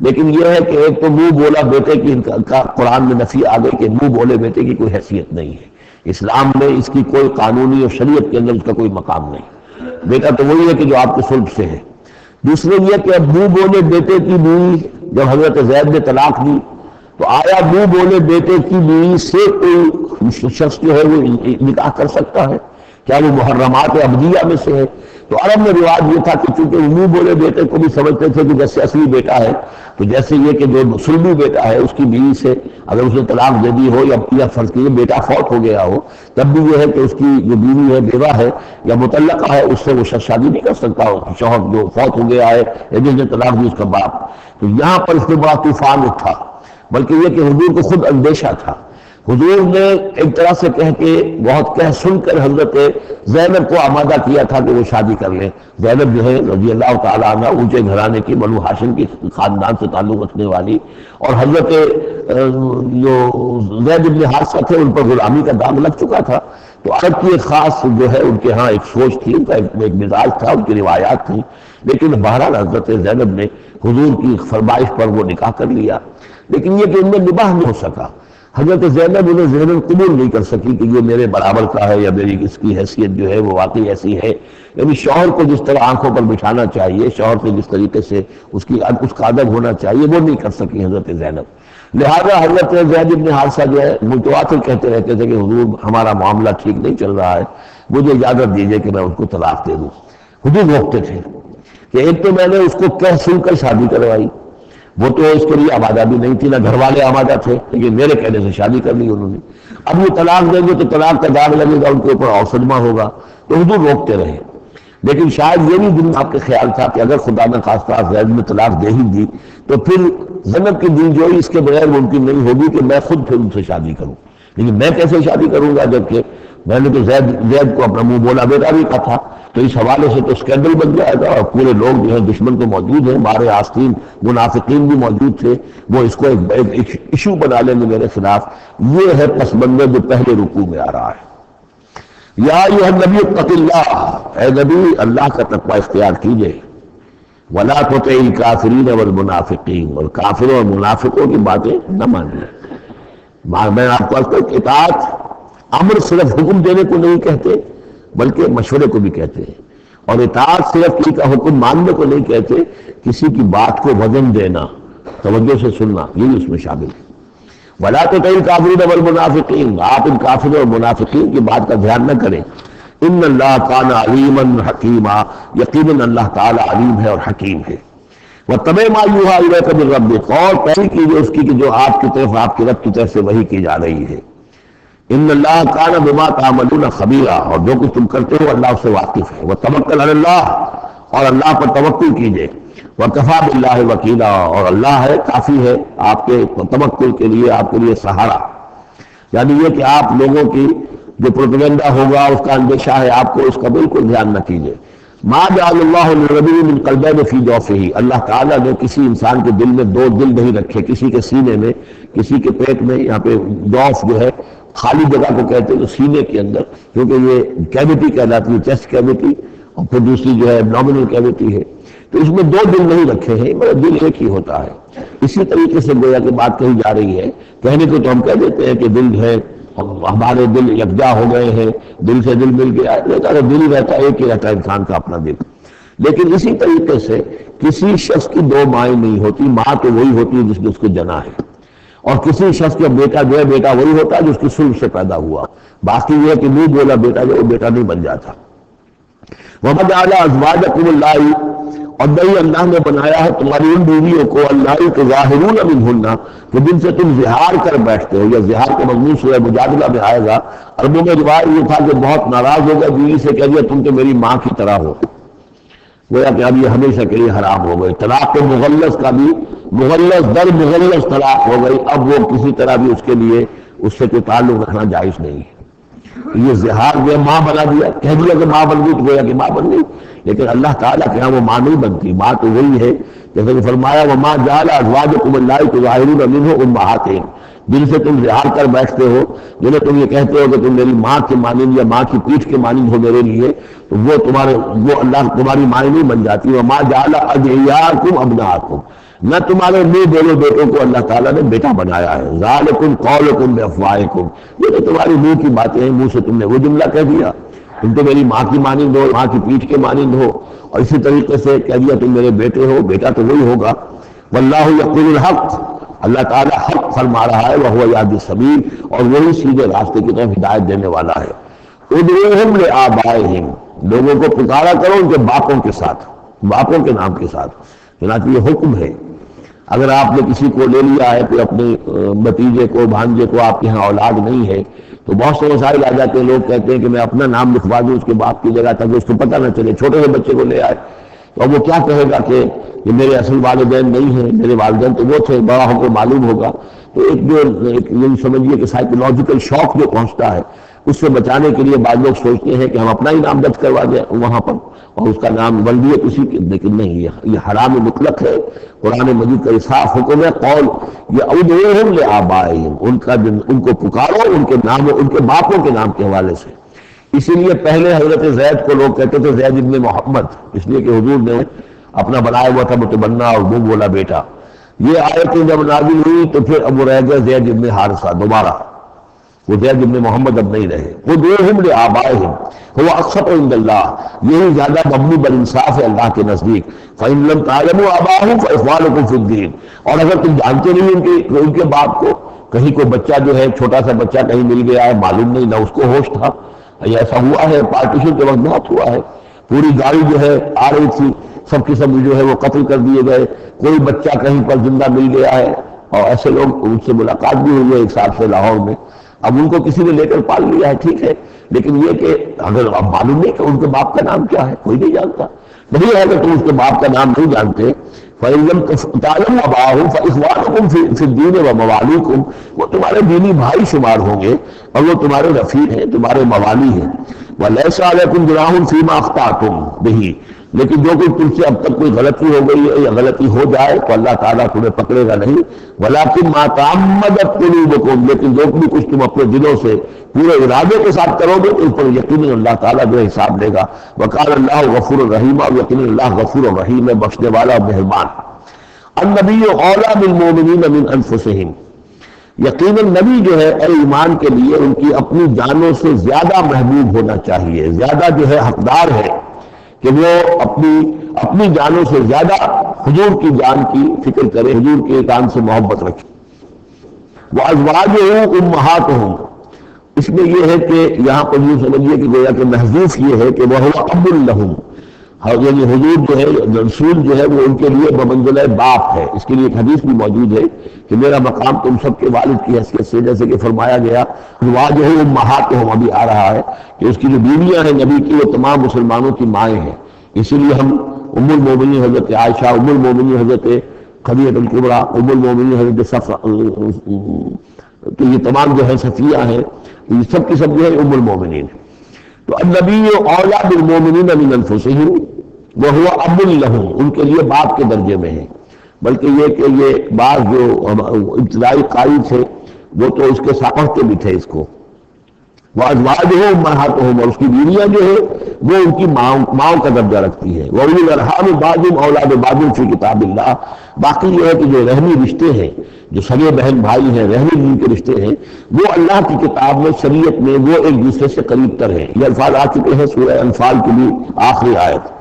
لیکن یہ ہے کہ ایک تو منہ بولا بیٹے کی کا قرآن میں نفی آ گئی کہ منہ بولے بیٹے کی کوئی حیثیت نہیں ہے. اسلام میں اس کی کوئی قانونی اور شریعت کے اندر اس کا کوئی مقام نہیں. بیٹا تو وہی ہے کہ جو آپ کے صلب سے ہے. دوسرے یہ کہ اب منہ بولے بیٹے کی بیوی جب حضرت زید نے طلاق دی تو آیا منہ بولے بیٹے کی بیوی سے کوئی شخص جو ہے وہ نکاح کر سکتا ہے؟ کیا وہ محرمات ابدیہ میں سے ہے؟ تو عرب میں رواج یہ تھا کہ چونکہ وہ منہ بولے بیٹے کو بھی سمجھتے تھے کہ جیسے اصلی بیٹا ہے، تو جیسے یہ کہ جو سلبی بیٹا ہے اس کی بیوی سے اگر اس نے طلاق دے دی ہو یا فرض کیجیے بیٹا فوت ہو گیا ہو، تب بھی یہ ہے کہ اس کی جو بیوی ہے بیوہ ہے یا مطلقہ ہے اس سے وہ شخص شادی نہیں کر سکتا ہو، شوہر جو فوت ہو گیا ہے یا جس نے طلاق دی اس کا باپ. تو یہاں پر اس میں بڑا طوفان اٹھا، بلکہ یہ کہ حضور کو خود اندیشہ تھا. حضور نے ایک طرح سے کہہ کے بہت کہہ سن کر حضرت زینب کو آمادہ کیا تھا کہ وہ شادی کر لیں. زینب جو ہے رضی اللہ تعالیٰ عنہ اونچے گھرانے کی بنو ہاشم کی خاندان سے تعلق رکھنے والی، اور حضرت جو زید بن حارثہ تھے ان پر غلامی کا داغ لگ چکا تھا. تو عرب کی ایک خاص جو ہے ان کے ہاں ایک سوچ تھی، ان کا ایک مزاج تھا، ان کی روایات تھیں. لیکن بہرحال حضرت زینب نے حضور کی فرمائش پر وہ نکاح کر لیا. لیکن یہ کہ ان میں نباہ نہیں ہو سکا. حضرت زینب انہیں ذہناً قبول نہیں کر سکی کہ یہ میرے برابر کا ہے یا میری اس کی حیثیت جو ہے وہ واقعی ایسی ہے. یعنی شوہر کو جس طرح آنکھوں پر بٹھانا چاہیے، شوہر سے جس طریقے سے اس کا ادب ہونا چاہیے، وہ نہیں کر سکی حضرت زینب. لہذا حضرت زید بن حارثہ جو ہے متواتر کہتے رہتے تھے کہ حضور ہمارا معاملہ ٹھیک نہیں چل رہا ہے، مجھے اجازت دیجیے کہ میں اس کو طلاق دے دوں. حضور روکتے تھے کہ ایک تو میں نے اس کو کہہ سن کر شادی کروائی، وہ تو اس کے لیے آمادہ بھی نہیں تھی، نہ گھر والے آمادہ تھے، لیکن میرے کہنے سے شادی کر لی انہوں نے. اب وہ طلاق دیں گے تو طلاق کا داغ لگے گا ان کے اوپر اور صدمہ ہوگا. تو حضور روکتے رہے. لیکن شاید یہ بھی دن آپ کے خیال تھا کہ اگر خدا نہ خواستہ زید نے طلاق دے ہی دی تو پھر زینب کی دل جوئی اس کے بغیر ممکن نہیں ہوگی کہ میں خود پھر ان سے شادی کروں. لیکن میں کیسے شادی کروں گا جبکہ میں نے تو زید کو اپنا منہ بولا بیٹا بھی کہا تھا. تو اس حوالے سے تو اسکینڈل بن جائے گا اور پورے لوگ جو ہیں دشمن تو موجود ہیں، مارے آستین منافقین بھی موجود تھے، وہ اس کو ایک ایشو بنا لیں گے میرے خلاف. یہ ہے پس منظر جو پہلے رکوع میں آ رہا ہے. یا ایھا النبی اتق اللہ، اے نبی اللہ کا تقوی اختیار کیجئے. ولا تطع الکافرین والمنافقین، اور کافروں اور منافقوں کی باتیں نہ مانیے۔ میں آپ کو عرض کروں کہ اطاعت امر صرف حکم دینے کو نہیں کہتے بلکہ مشورے کو بھی کہتے ہیں، اور اطاعت صرف کسی کا حکم ماننے کو نہیں کہتے، کسی کی بات کو وزن دینا، توجہ سے سننا، یہ بھی اس میں شامل ہے۔ ولا تطع الکافرین والمنافقین، آپ ان کافروں اور منافقین کی بات کا دھیان نہ کریں۔ ان اللہ کان علیما حکیما، یقیناً اللہ تعالی علیم ہے اور حکیم ہے۔ وَاتَّبِعْ مَا یوحیٰ الیک من ربک، اور پیروی کیجیے اس کی کہ جو آپ کی طرف، آپ کے رب کی طرف سے وحی کی جا رہی ہے۔ ان اللہ کان بما تعملون خبیرا، اور جو کچھ تم کرتے ہو اللہ اس سے واقف ہے۔ وتوکل علی اللہ، اور اللہ پر توکل کیجیے۔ وکفیٰ باللہ وکیلا، اور اللہ ہے کافی ہے آپ کے توکل کے لیے، آپ کے لیے سہارا۔ یعنی یہ کہ آپ لوگوں کی جو پروپیگنڈا ہوگا اس کا اندیشہ ہے آپ کو، اس کا بالکل دھیان نہ کیجیے۔ ما جعل اللہ لرجل من قلبین فی جوفہ، اللہ تعالیٰ نے کسی انسان کے دل میں دو دل نہیں رکھے، کسی کے سینے میں، کسی کے پیٹ میں۔ یہاں پہ جوف جو ہے خالی جگہ کو کہتے ہیں، جو سینے کے اندر، کیونکہ یہ کیویٹی کہلاتی ہے، چیسٹ کیویٹی، اور پھر دوسری جو ہے ایبڈومینل کیویٹی ہے، تو اس میں دو دل نہیں رکھے ہیں، مگر دل ایک ہی ہوتا ہے۔ اسی طریقے سے گویا کہ بات کہی جا رہی ہے، کہنے کو تو ہم کہہ دیتے ہیں کہ دل ہے، ہمارے دل یکجا ہو گئے ہیں، دل سے دل مل گیا ہے، دل ہی رہتا ہے، ایک ہی رہتا ہے انسان کا اپنا دل۔ لیکن اسی طریقے سے کسی شخص کی دو مائیں نہیں ہوتی، ماں تو وہی ہوتی ہے جس نے اس کو جنا ہے، اور کسی شخص کا بیٹا جو ہے، بیٹا وہی ہوتا ہے جو اس کی سلب سے پیدا ہوا۔ باقی یہ ہے کہ منہ بولا بیٹا جو، وہ بیٹا نہیں بن جاتا۔ وَمَا جَعَلَ أَزْوَاجَكُمُ اللَّائِي، اور نہیں اللہ نے بنایا ہے تمہاری ان بیویوں کو، اللَّائِي تُظَاهِرُونَ مِنْهُنَّ، کہ جن سے تم زہار کر بیٹھتے ہو، یا زہار کا مضمون سورہ مجادلہ میں آئے گا۔ عربوں میں روایت یہ تھا کہ بہت ناراض ہو گئے بیوی سے، کہہ دیا تم تو میری ماں کی طرح ہو، گویا کہ اب یہ ہمیشہ کے لیے حرام ہو گئی۔ طلاق مغلظ کا بھی، مغلظ در مغلظ طلاق ہو گئی، اب وہ کسی طرح بھی اس کے لیے اس سے کوئی تعلق رکھنا جائز نہیں ہے۔ یہ زہار جو ہے ماں بنا دیا، کہہ دیا کہ ماں بن گئی تو گویا کہ ماں بن گئی، لیکن اللہ تعالیٰ کے ہاں وہ ماں نہیں بنتی، ماں تو وہی ہے جیسے کہ فرمایا وَمَا جَعَلَ أَزْوَاجَكُمُ اللَّائِي تُظَاهِرُونَ مِنْهُ أُمَّهَاتِهِمْ، جن سے تم زہار کر بیٹھتے ہو، جنہیں تم یہ کہتے ہو کہ تم میری ماں کے مانند یا ماں کی پیٹھ کے مانند ہو میرے لیے، تو وہ اللہ تمہاری ماں نہیں بن جاتی۔ وَمَا جَعَلَ أَدْعِيَاءَكُمْ أَبْنَاءَكُمْ، نہ تمہارے منہ بولو بیٹوں کو اللہ تعالیٰ نے بیٹا بنایا ہے۔ ذَلِكُمْ قَوْلُكُمْ بِأَفْوَاهِكُمْ، یہ تو تمہاری منہ کی باتیں ہیں، منہ سے تم نے وہ جملہ کہہ دیا، تم تو میری ماں کی مانند ہو، ماں کی پیٹھ کے مانند ہو، اور اسی طریقے سے کہہ دیا تم میرے بیٹے ہو، بیٹا تو وہی ہوگا۔ واللہ یقول الحق، اللہ تعالیٰ حق فرما رہا ہے، وہو یہدی السبیل، اور وہی سیدھے راستے کی طرف ہدایت دینے والا ہے۔ ادعوہم لآبائہم، لوگوں کو پکارا کرو ان کے باپوں کے ساتھ، باپوں کے نام کے ساتھ۔ چنانچہ یہ حکم ہے، اگر آپ نے کسی کو لے لیا ہے، کوئی اپنے بھتیجے کو، بھانجے کو، آپ کے یہاں اولاد نہیں ہے، تو بہت سے مسائل آ جاتے ہیں، لوگ کہتے ہیں کہ میں اپنا نام لکھوا دوں اس کے باپ کی جگہ تاکہ اس کو پتہ نہ چلے، چھوٹے سے بچے کو لے آئے تو اب وہ کیا کہے گا کہ یہ میرے اصل والدین نہیں ہیں، میرے والدین تو وہ تھے، بڑا ہو کر معلوم ہوگا۔ تو یہ سمجھیے کہ سائیکولوجیکل شوق جو پہنچتا ہے، اس سے بچانے کے لیے بعض لوگ سوچتے ہیں کہ ہم اپنا ہی نام درج کروا دیں وہاں پر، اور اس کا نام ولدیت اسی کی، لیکن نہیں، یہ حرام مطلق ہے۔ قرآن مجید کا صاف حکم ہے، قول یہ ادعوہم لآبائہم، ان کو پکارو ان کے نام، ان کے باپوں کے نام کے حوالے سے۔ اسی لیے پہلے حضرت زید کو لوگ کہتے تھے زید ابن محمد، اس لیے کہ حضور نے اپنا بنایا ہوا تھا متبنہ اور وہ بولا بیٹا۔ یہ آیتیں جب نازل ہوئی تو پھر اب وہ رہ گیا زید ابن حارثہ، دوبارہ وہ زید ابن محمد اب نہیں رہے۔ ادعوہم لآبائہم هو اقسط عند اللہ، یہی زیادہ مبنی بر انصاف ہے اللہ کے نزدیک۔ فإن لم تعلموا آباءهم فإخوانكم في الدين، اور اگر تم جانتے نہیں ان کے باپ کو، کہیں کوئی بچہ جو ہے، چھوٹا سا بچہ کہیں مل گیا ہے، معلوم نہیں، نہ اس کو ہوش تھا، ایسا ہوا ہے پارٹیشن کے وقت بہت ہوا ہے، پوری گاڑی جو ہے آ رہی تھی، سب کے سب جو ہے وہ قتل کر دیے گئے، کوئی بچہ کہیں پر زندہ مل گیا ہے، اور ایسے لوگ، ان سے ملاقات بھی ہوئی ہے ایک سال سے لاہور میں، اب ان کو کسی نے لے کر پال لیا ہے، ٹھیک ہے، لیکن یہ کہ اگر اب معلوم نہیں کہ ان کے باپ کا نام کیا ہے، کوئی نہیں جانتا، نہیں ہے کہ تم اس کے باپ کا نام نہیں جانتے۔ فَإِن لَمْ تَعْلَمُوا آبَاءَهُمْ فَإِخْوَانُكُمْ فِي الدِّينِ وَمَوَالِيكُمْ، وہ تمہارے دینی بھائی شمار ہوں گے اور وہ تمہارے رفیق ہیں، تمہارے موالی ہیں۔ وَلَيْسَ عَلَيْكُمْ جُنَاحٌ فِيمَا أَخْطَأْتُمْ بِهِ، لیکن جو کوئی تم سے اب تک کوئی غلطی ہو گئی ہے یا غلطی ہو جائے تو اللہ تعالیٰ تمہیں پکڑے گا نہیں. ولیکن ما تعمدت قلوبکم، لیکن جو بھی کچھ تم اپنے دلوں سے پورے ارادے کے ساتھ کرو گے تو اس پر یقیناً اللہ تعالیٰ جو ہے حساب لے گا. وقال اللہ غفور الرحیم، اور یقیناً اللہ غفور الرحیم ہے، بخشنے والا اور مہربان. النبی اولیٰ بالمؤمنین من انفسہم، یقیناً نبی جو ہے اے ایمان کے لیے ان کی اپنی جانوں سے زیادہ محبوب ہونا چاہیے، زیادہ جو ہے حقدار ہے کہ وہ اپنی جانوں سے زیادہ حضور کی جان کی فکر کرے، حضور کے جان سے محبت رکھے. وَأَزْوَاجُهُ أُمَّهَاتُهُمْ، اس میں یہ ہے کہ یہاں پر یہ سمجھیے کہ گویا کہ محذوف یہ ہے کہ وَهُوَ أَبٌ لَهُمْ، یعنی حضور جو ہے رسول جو ہے وہ ان کے لیے بمنزلہ باپ ہے. اس کے لیے ایک حدیث بھی موجود ہے کہ میرا مقام تم سب کے والد کی حیثیت سے، جیسے کہ فرمایا گیا أَزْوَاجُهُ أُمَّهَاتُهُمْ، ابھی آ رہا ہے کہ اس کی جو بیویاں ہیں نبی کی وہ تمام مسلمانوں کی مائیں ہیں. اسی لیے ہم ام المومنین حضرت عائشہ، ام المومنین حضرت خدیجہ الکبریٰ، ام المومنین حضرت صفیہ، تو یہ تمام جو ہے صفیہ ہیں، یہ سب کی سب جو ہے ام المومنین. تو النبی اولیٰ بالمؤمنین من انفسہم وہو اب لہم، ان کے لیے باپ کے درجے میں ہے. بلکہ یہ کہ یہ بعض جو ابتدائی قاری تھے وہ تو اس کے ساتھ پڑھتے بھی تھے اس کو. وازواجہ امہاتہم، اور اس کی بیویاں جو ہے وہ ان کی ماؤں کا درجہ رکھتی ہے. وَأُولُو الْأَرْحَامِ بَعْضُهُمْ أَوْلَىٰ بِبَعْضٍ فِي کتاب اللہ. باقی یہ ہے کہ جو رحمی رشتے ہیں، جو سگے بہن بھائی ہیں، رحمی جن کے رشتے ہیں، وہ اللہ کی کتاب میں، شریعت میں وہ ایک دوسرے سے قریب تر ہیں. یہ الفاظ آ چکے ہیں سورہ انفال کی بھی آخری آیت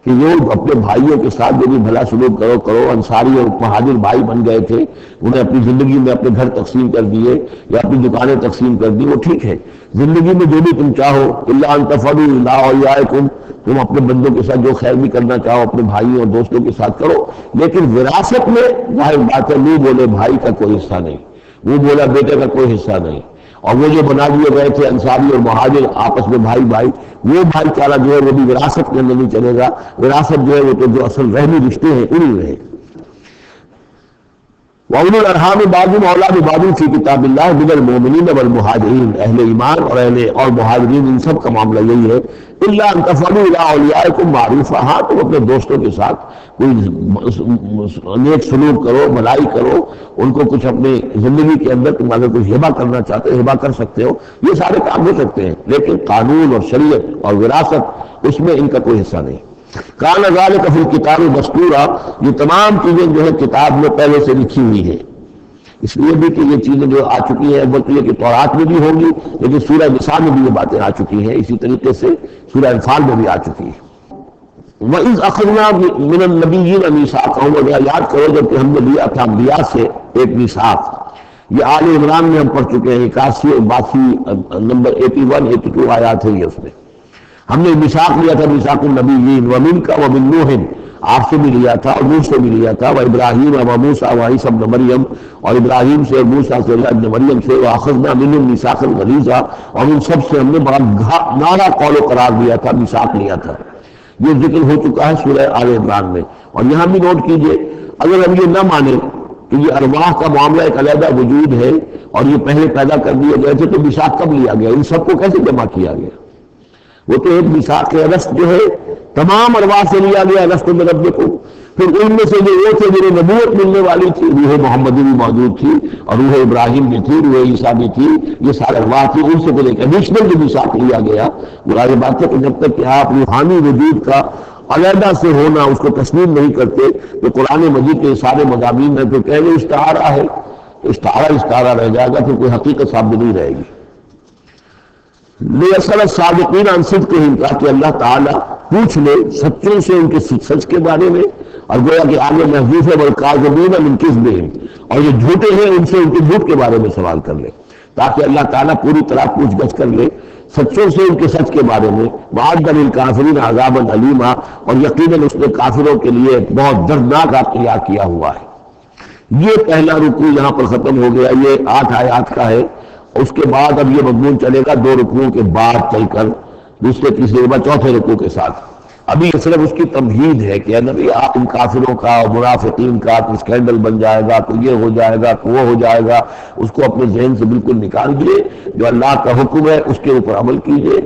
کہ وہ اپنے بھائیوں کے ساتھ جو بھی بھلا سلوک کرو. انصاری اور مہاجر بھائی بن گئے تھے، انہیں اپنی زندگی میں اپنے گھر تقسیم کر دیے یا اپنی دکانیں تقسیم کر دی، وہ ٹھیک ہے. زندگی میں جو بھی تم چاہو، الا ان تفعلوا الی اولیاءکم، تم اپنے بندوں کے ساتھ جو خیر بھی کرنا چاہو اپنے بھائیوں اور دوستوں کے ساتھ کرو. لیکن وراثت میں ظاہر بات ہے منہ بولے بھائی کا کوئی حصہ نہیں، وہ بولا بیٹے کا کوئی حصہ نہیں. اور وہ جو بنا دیے گئے تھے انصاری اور مہاجر آپس میں بھائی، وہ بھائی چارہ جو ہے وہ بھی وراثت کے اندر نہیں چلے گا. وراثت جو ہے وہ تو جو اصل رحمی رشتے ہیں انہی میں ہے. وَأُولُو الْأَرْحَامِ بَعْضُهُمْ أَوْلَىٰ بِبَعْضٍ فِي كِتَابِ اللَّهِ مِنَ الْمُؤْمِنِينَ وَالْمُهَاجِرِينَ، اہل ایمان اور مہاجرین ان سب کا معاملہ یہی ہے. إِلَّا أَن تَفْعَلُوا إِلَىٰ أَوْلِيَائِكُمْ مَعْرُوفًا، ہاں تم اپنے دوستوں کے ساتھ کوئی نیک سلوک کرو، بھلائی کرو، ان کو کچھ اپنی زندگی کے اندر تم اگر کچھ ہبہ کرنا چاہتے ہو ہبہ کر سکتے ہو. یہ سارے کام ہو سکتے ہیں، لیکن قانون اور شریعت اور وراثت اس میں ان کا کوئی حصہ نہیں. کان ذالک فی الکتاب مذکورا، یہ تمام چیزیں جو ہے کتاب میں پہلے سے لکھی ہوئی ہیں. اس لیے بھی کہ یہ چیزیں جو آ چکی ہیں، بلکہ یہ کہ تورات میں بھی ہوں گی، لیکن سورہ نساء میں بھی یہ باتیں آ چکی ہیں، اسی طریقے سے سورہ انفال میں بھی آ چکی ہیں. وَإِذْ أَخَذْنَا مِنَ النَّبِيِّينَ مِيثَاقَهُمْ، اور یاد کرو جب کہ ہم نے لیا تھا انبیاء سے ایک میثاق. یہ آل عمران میں ہم پڑھ چکے ہیں، 81 اور 82 نمبر 81 82 آیات ہے یہ اس میں. ہم نے میثاق لیا تھا، میثاق النبیین، ومنک ومن نوح، آپ سے بھی لیا تھا اور نوح سے بھی لیا تھا، وابراہیم وموسیٰ وعیسیٰ ابن مریم، اور ابراہیم سے اور موسیٰ سے اور ابن مریم سے، واخذنا منہم میثاقا غلیظا، اور ان سب سے ہم نے بڑا نارا قول و قرار دیا تھا، میثاق لیا تھا. یہ ذکر ہو چکا ہے سورہ آل عمران میں. اور یہاں بھی نوٹ کیجئے، اگر ہم یہ نہ مانیں کہ یہ ارواح کا معاملہ ایک علیحدہ وجود ہے اور یہ پہلے پیدا کر دیے گئے تھے، تو میثاق کب لیا گیا؟ ان سب کو کیسے جمع کیا گیا؟ وہ تو ایک میثاق الست جو ہے تمام ارواح سے لیا گیا، الست بربکم. پھر ان میں سے جو وہ تھے جنہیں نبوت ملنے والی تھی، روح محمدی بھی موجود تھی اور روح ابراہیم بھی تھی، روح عیسیٰ بھی تھی، یہ سارے ارواح تھی. ان سے کوئی ایک ایڈیشنل جو میثاق لیا گیا، وہ بات ہے کہ جب تک کہ آپ روحانی وجود کا علیحدہ سے ہونا اس کو تسلیم نہیں کرتے تو قرآن مجید کے سارے مضامین میں تو کہنے استعارہ ہے، استعارہ رہ جائے گا، پھر کوئی حقیقت ثابت نہیں رہے گی. لِيَسْأَلَ الصَّادِقِينَ عَنْ صِدْقِهِمْ، تاکہ اللہ تعالیٰ پوچھ لے سچوں سے ان کے سچ کے بارے میں. اور گویا کہ آگے محذوف ہے وَالْكَاذِبِينَ مِنْ كِذْبِهِمْ، اور جو جھوٹے ہیں ان سے ان کے جھوٹ کے بارے میں سوال کر لے، تاکہ اللہ تعالیٰ پوری طرح پوچھ گچھ کر لے سچوں سے ان کے سچ کے بارے میں. وَأَعَدَّ لِلْكَافِرِينَ عَذَابًا أَلِيمًا، اور یقیناً اس نے کافروں کے لیے بہت دردناک عذاب تیار کیا ہوا ہے. یہ پہلا رکوع یہاں پر ختم ہو گیا، یہ 8 آیات کا ہے. اس کے بعد اب یہ مضمون چلے گا 2 رکوعوں کے بعد چل کر دوسرے تیسرے کے بعد چوتھے رکوع کے ساتھ. ابھی یہ صرف اس کی تمہید ہے کہ نبی آپ ان کافروں کا اور منافقین کا کہ اسکینڈل بن جائے گا، کہ یہ ہو جائے گا، کہ وہ ہو جائے گا، اس کو اپنے ذہن سے بالکل نکال دیے. جو اللہ کا حکم ہے اس کے اوپر عمل کیجیے.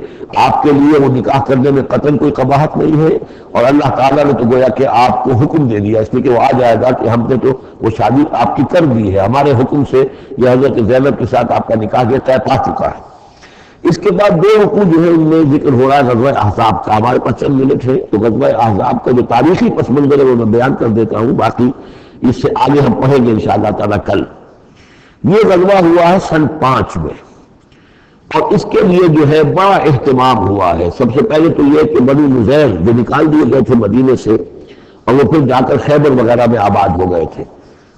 آپ کے لیے وہ نکاح کرنے میں قطعاً کوئی قباحت نہیں ہے، اور اللہ تعالیٰ نے تو گویا کہ آپ کو حکم دے دیا، اس لیے کہ وہ آ جائے گا کہ ہم نے تو وہ شادی آپ کی کر دی ہے، ہمارے حکم سے یہ حضرت زینب کے ساتھ آپ کا نکاح طے پا چکا ہے. اس کے بعد دو رکوع جو ہے ان میں ذکر ہو رہا ہے غزوہ احزاب کا. ہمارے پاس چند منٹ ہے تو غزوہ احزاب کا جو تاریخی پس منظر ہے وہ میں بیان کر دیتا ہوں، باقی اس سے آگے ہم پڑھیں گے انشاءاللہ تعالیٰ کل. یہ غزوہ ہوا ہے سن 5 میں، اور اس کے لیے جو ہے بڑا اہتمام ہوا ہے. سب سے پہلے تو یہ کہ بنو نذیر جو نکال دیے گئے تھے مدینے سے، اور وہ پھر جا کر خیبر وغیرہ میں آباد ہو گئے تھے.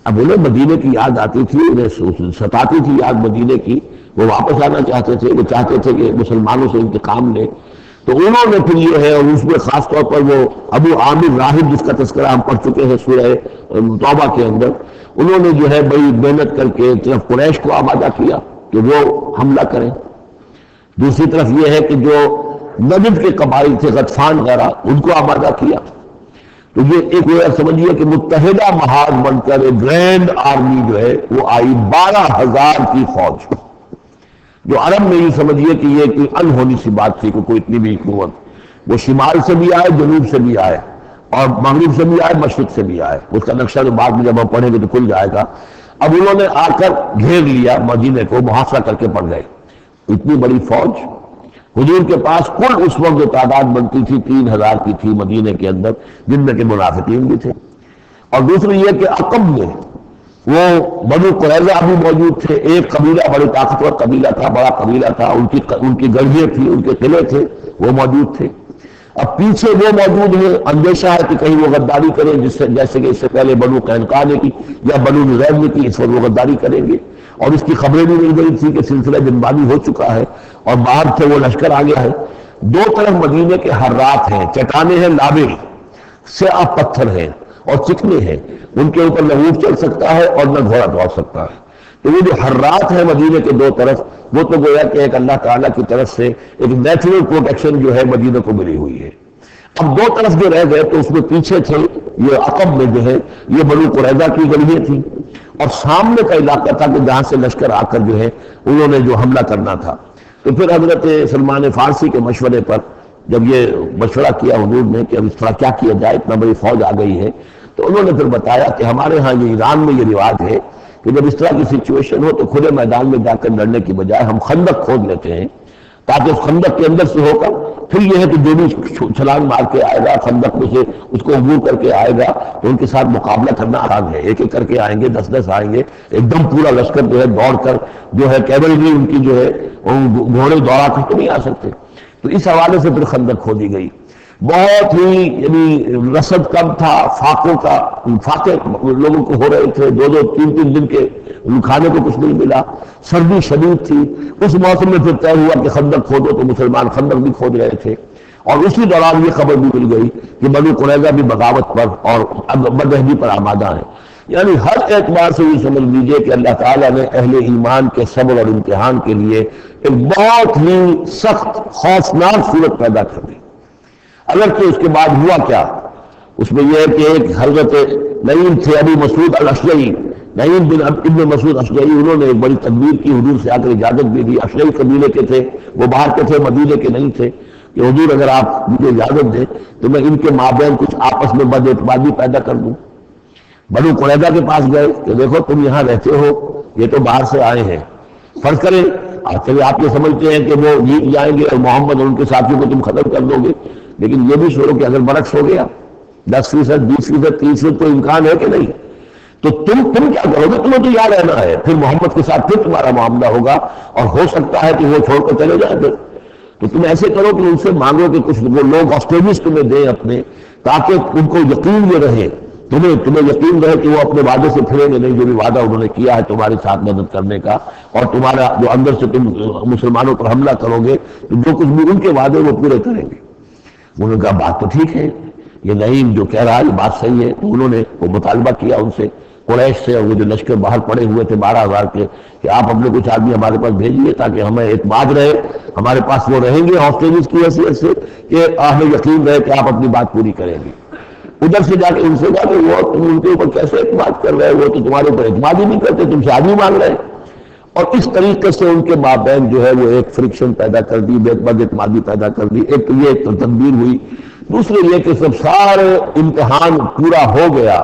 اب انہیں مدینے کی یاد آتی تھی، انہیں ستاتی تھی یاد مدینے کی، وہ واپس آنا چاہتے تھے، وہ چاہتے تھے کہ مسلمانوں سے انتقام لیں. تو انہوں نے پھر یہ ہے، اور اس میں خاص طور پر وہ ابو عامر راہب جس کا تذکرہ ہم پڑھ چکے ہیں سورہ توبہ کے اندر، انہوں نے جو ہے بڑی محنت کر کے ایک طرف قریش کو آمادہ کیا کہ وہ حملہ کریں، دوسری طرف یہ ہے کہ جو نجد کے قبائل تھے غطفان وغیرہ ان کو آمادہ کیا. تو یہ ایک سمجھیے کہ متحدہ محاذ بن کر ایک گرینڈ آرمی جو ہے وہ آئی، 12,000 کی فوج، جو عرب میں یہ سمجھیے کہ یہ کوئی انہونی سی بات تھی کہ کوئی اتنی بھی قوت. وہ شمال سے بھی آئے، جنوب سے بھی آئے، اور مغرب سے بھی آئے، مشرق سے بھی آئے. اس کا نقشہ جو بعد میں جب ہم پڑھیں گے تو کھل جائے گا. اب انہوں نے آ کر گھیر لیا مدینے کو، محاصرہ کر کے پڑ گئے. اتنی بڑی فوج حضور کے پاس کل اس وقت جو تعداد بنتی تھی 3,000 کی تھی مدینے کے اندر، جن میں کہ منافقین بھی تھے. اور دوسری یہ کہ عقب میں وہ بنو قریظہ بھی موجود تھے. ایک قبیلہ بڑی طاقتور قبیلہ تھا، بڑا قبیلہ تھا، ان کی گڑھیاں تھی، ان کے قلعے تھے، وہ موجود تھے. اب پیچھے وہ موجود ہے، اندیشہ ہے کہ کہیں وہ غداری کریں، جیسے کہ اس سے پہلے بنو قینقاع نے کی یا بنو نذیر نے کی، اس وقت وہ غداری کریں گے. اور اس کی خبریں بھی مل گئی تھی کہ سلسلہ جنبانی ہو چکا ہے اور باہر سے وہ لشکر آ گیا ہے. دو طرف مدینے کے حرات ہیں، چٹانیں ہیں، لابے سیاہ پتھر ہیں اور چکنے ہیں، ان کے اوپر نہ اونٹ چل سکتا ہے اور نہ گھوڑا دوڑ سکتا ہے. تو وہ جو حرات ہیں مدینے کے دو طرف، وہ تو گویا کہ ایک اللہ تعالیٰ کی طرف سے ایک نیچرل پروٹیکشن جو ہے مدینے کو ملی ہوئی ہے. اب دو طرف جو رہ گئے تو اس میں پیچھے تھے یہ عقب میں جو ہے یہ بنو قریظہ کی گڑھیاں تھیں، اور سامنے کا علاقہ تھا کہ جہاں سے لشکر آ کر جو ہے انہوں نے جو حملہ کرنا تھا. تو پھر حضرت سلمان فارسی کے مشورے پر جب یہ مشورہ کیا حضور نے کہ اب اس طرح کیا کیا جائے، اتنا بڑی فوج آ گئی ہے، تو انہوں نے پھر بتایا کہ ہمارے ہاں یہ ایران میں یہ رواج ہے کہ جب اس طرح کی سچویشن ہو تو کھلے میدان میں جا کر لڑنے کی بجائے ہم خندق کھود لیتے ہیں، تاکہ اس خندق کے اندر سے ہو کر پھر یہ ہے کہ جو بھی چھلانگ مار کے آئے گا خندق میں سے اس کو عبور کر کے آئے گا تو ان کے ساتھ مقابلہ کرنا آسان ہے. ایک ایک کر کے آئیں گے، 10-10 آئیں گے، ایک دم پورا لشکر جو ہے دوڑ کر جو ہے کیولری ان کی جو ہے گھوڑے دوڑا کر تو نہیں آ سکتے. تو اس حوالے سے پھر خندق کھودی گئی. بہت ہی یعنی رسد کم تھا، فاقے لوگوں کو ہو رہے تھے، 2-3 دن کے کھانے کو کچھ نہیں ملا، سردی شدید تھی. اس موسم میں پھر طے ہوا کہ خندق کھودو، تو مسلمان خندق بھی کھود رہے تھے. اور اسی دوران یہ خبر بھی مل گئی کہ بنو قریظہ بھی بغاوت پر اور بدہجی پر آمادہ ہیں. یعنی ہر اعتبار سے یہ سمجھ لیجئے کہ اللہ تعالیٰ نے اہل ایمان کے صبر اور امتحان کے لیے ایک بہت ہی سخت خوفناک صورت پیدا کر دی. اگرچہ اس کے بعد ہوا کیا، اس میں یہ ہے کہ ایک حضرت نعیم تھے ابو مسعود الاشجعی، نعیم بن ابن مسعود اشجعی، انہوں نے ایک بڑی تدبیر کی، حضور سے آ کر اجازت بھی دی. اشجعی قبیلے کے تھے، وہ باہر کے تھے، مدینے کے نہیں تھے، کہ حضور اگر آپ مجھے اجازت دیں تو میں ان کے مابین کچھ آپس میں بد اعتمادی پیدا کر دوں. بنو قریظہ کے پاس گئے کہ دیکھو تم یہاں رہتے ہو، یہ تو باہر سے آئے ہیں، فرض کریں آپ یہ سمجھتے ہیں کہ وہ جیت جائیں گے اور محمد اور ان کے ساتھیوں کو تم ختم کر دو گے، لیکن یہ بھی سوچو کہ اگر برعکس ہو گیا 10%، 20%، 30% تو امکان ہے کہ نہیں، تو تم کیا کرو گے؟ تمہیں تو یہاں رہنا ہے، پھر محمد کے ساتھ پھر تمہارا معاملہ ہوگا اور ہو سکتا ہے کہ وہ چھوڑ کر چلے جائیں. تو تم ایسے کرو کہ ان سے مانگو کہ کچھ وہ لوگ آسٹریلس تمہیں دیں اپنے، تاکہ ان کو یقین یہ رہے، تمہیں یقین رہے کہ وہ اپنے وعدے سے پھریں گے نہیں، جو بھی وعدہ انہوں نے کیا ہے تمہارے ساتھ مدد کرنے کا، اور تمہارا جو اندر سے تم مسلمانوں پر حملہ کرو گے تو جو کچھ بھی ان کے وعدے وہ پورے کریں گے. انہوں نے کہا بات تو ٹھیک ہے، یہ نعیم جو کہہ رہا ہے یہ بات صحیح ہے. تو انہوں نے وہ مطالبہ کیا ان سے قریش سے، اور وہ جو لشکر باہر پڑے ہوئے تھے 12,000 کے، کہ آپ اپنے کچھ آدمی ہمارے پاس بھیجیے تاکہ ہمیں اعتماد رہے، ہمارے پاس وہ رہیں گے ہاسٹیجز کی حیثیت سے، کہ ہمیں یقین رہے کہ آپ اپنی بات پوری کریں گے۔ ادھر سے جا کے ان سے کہا کہ وہ تم ان کے اوپر کیسے اعتماد کر رہے ہیں، وہ تو تمہارے اوپر اعتماد ہی نہیں کرتے، تم سے آدمی مانگ رہے ہیں۔ اور اس طریقے سے ان کے مابین جو ہے وہ ایک فرکشن پیدا کر دی، بد اعتمادی پیدا کر دی۔ ایک تو یہ تدبیر ہوئی، دوسرے یہ کہ سب سارے امتحان پورا ہو گیا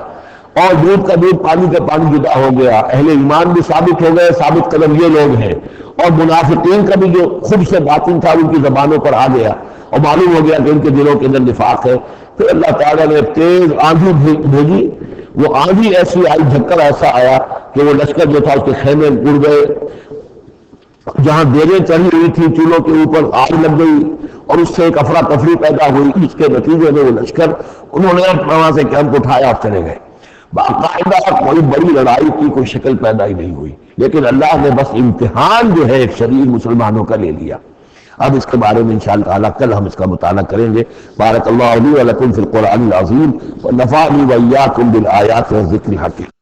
اور دودھ کا دودھ پانی کا پانی جدا ہو گیا، اہل ایمان بھی ثابت ہو گئے، ثابت قدم یہ لوگ ہیں، اور منافقین کا بھی جو خود سے باطن تھا ان کی زبانوں پر آ گیا اور معلوم ہو گیا کہ ان کے دلوں کے اندر نفاق ہے۔ پھر اللہ تعالیٰ نے تیز آندھی بھیجی، وہ آندھی ایسی آئی، جھکر ایسا آیا کہ وہ لشکر جو تھا اس کے خیمے اڑ گئے، جہاں دیریں چڑھی ہوئی تھی چولہوں کے اوپر آگ لگ گئی، اور اس سے ایک افراتفری پیدا ہوئی۔ اس کے نتیجے میں وہ لشکر انہوں نے وہاں سے کیمپ اٹھایا اور چلے گئے۔ باقاعدہ کوئی بڑی لڑائی کی کوئی شکل پیدا ہی نہیں ہوئی، لیکن اللہ نے بس امتحان جو ہے ایک شریر مسلمانوں کا لے لیا۔ اب اس کے بارے میں انشاءاللہ تعالیٰ کل ہم اس کا مطالعہ کریں گے۔ بارک اللہ لی و لکم فی القرآن العظیم ونفعنی وإیاکم بالآیات والذکر الحکیم۔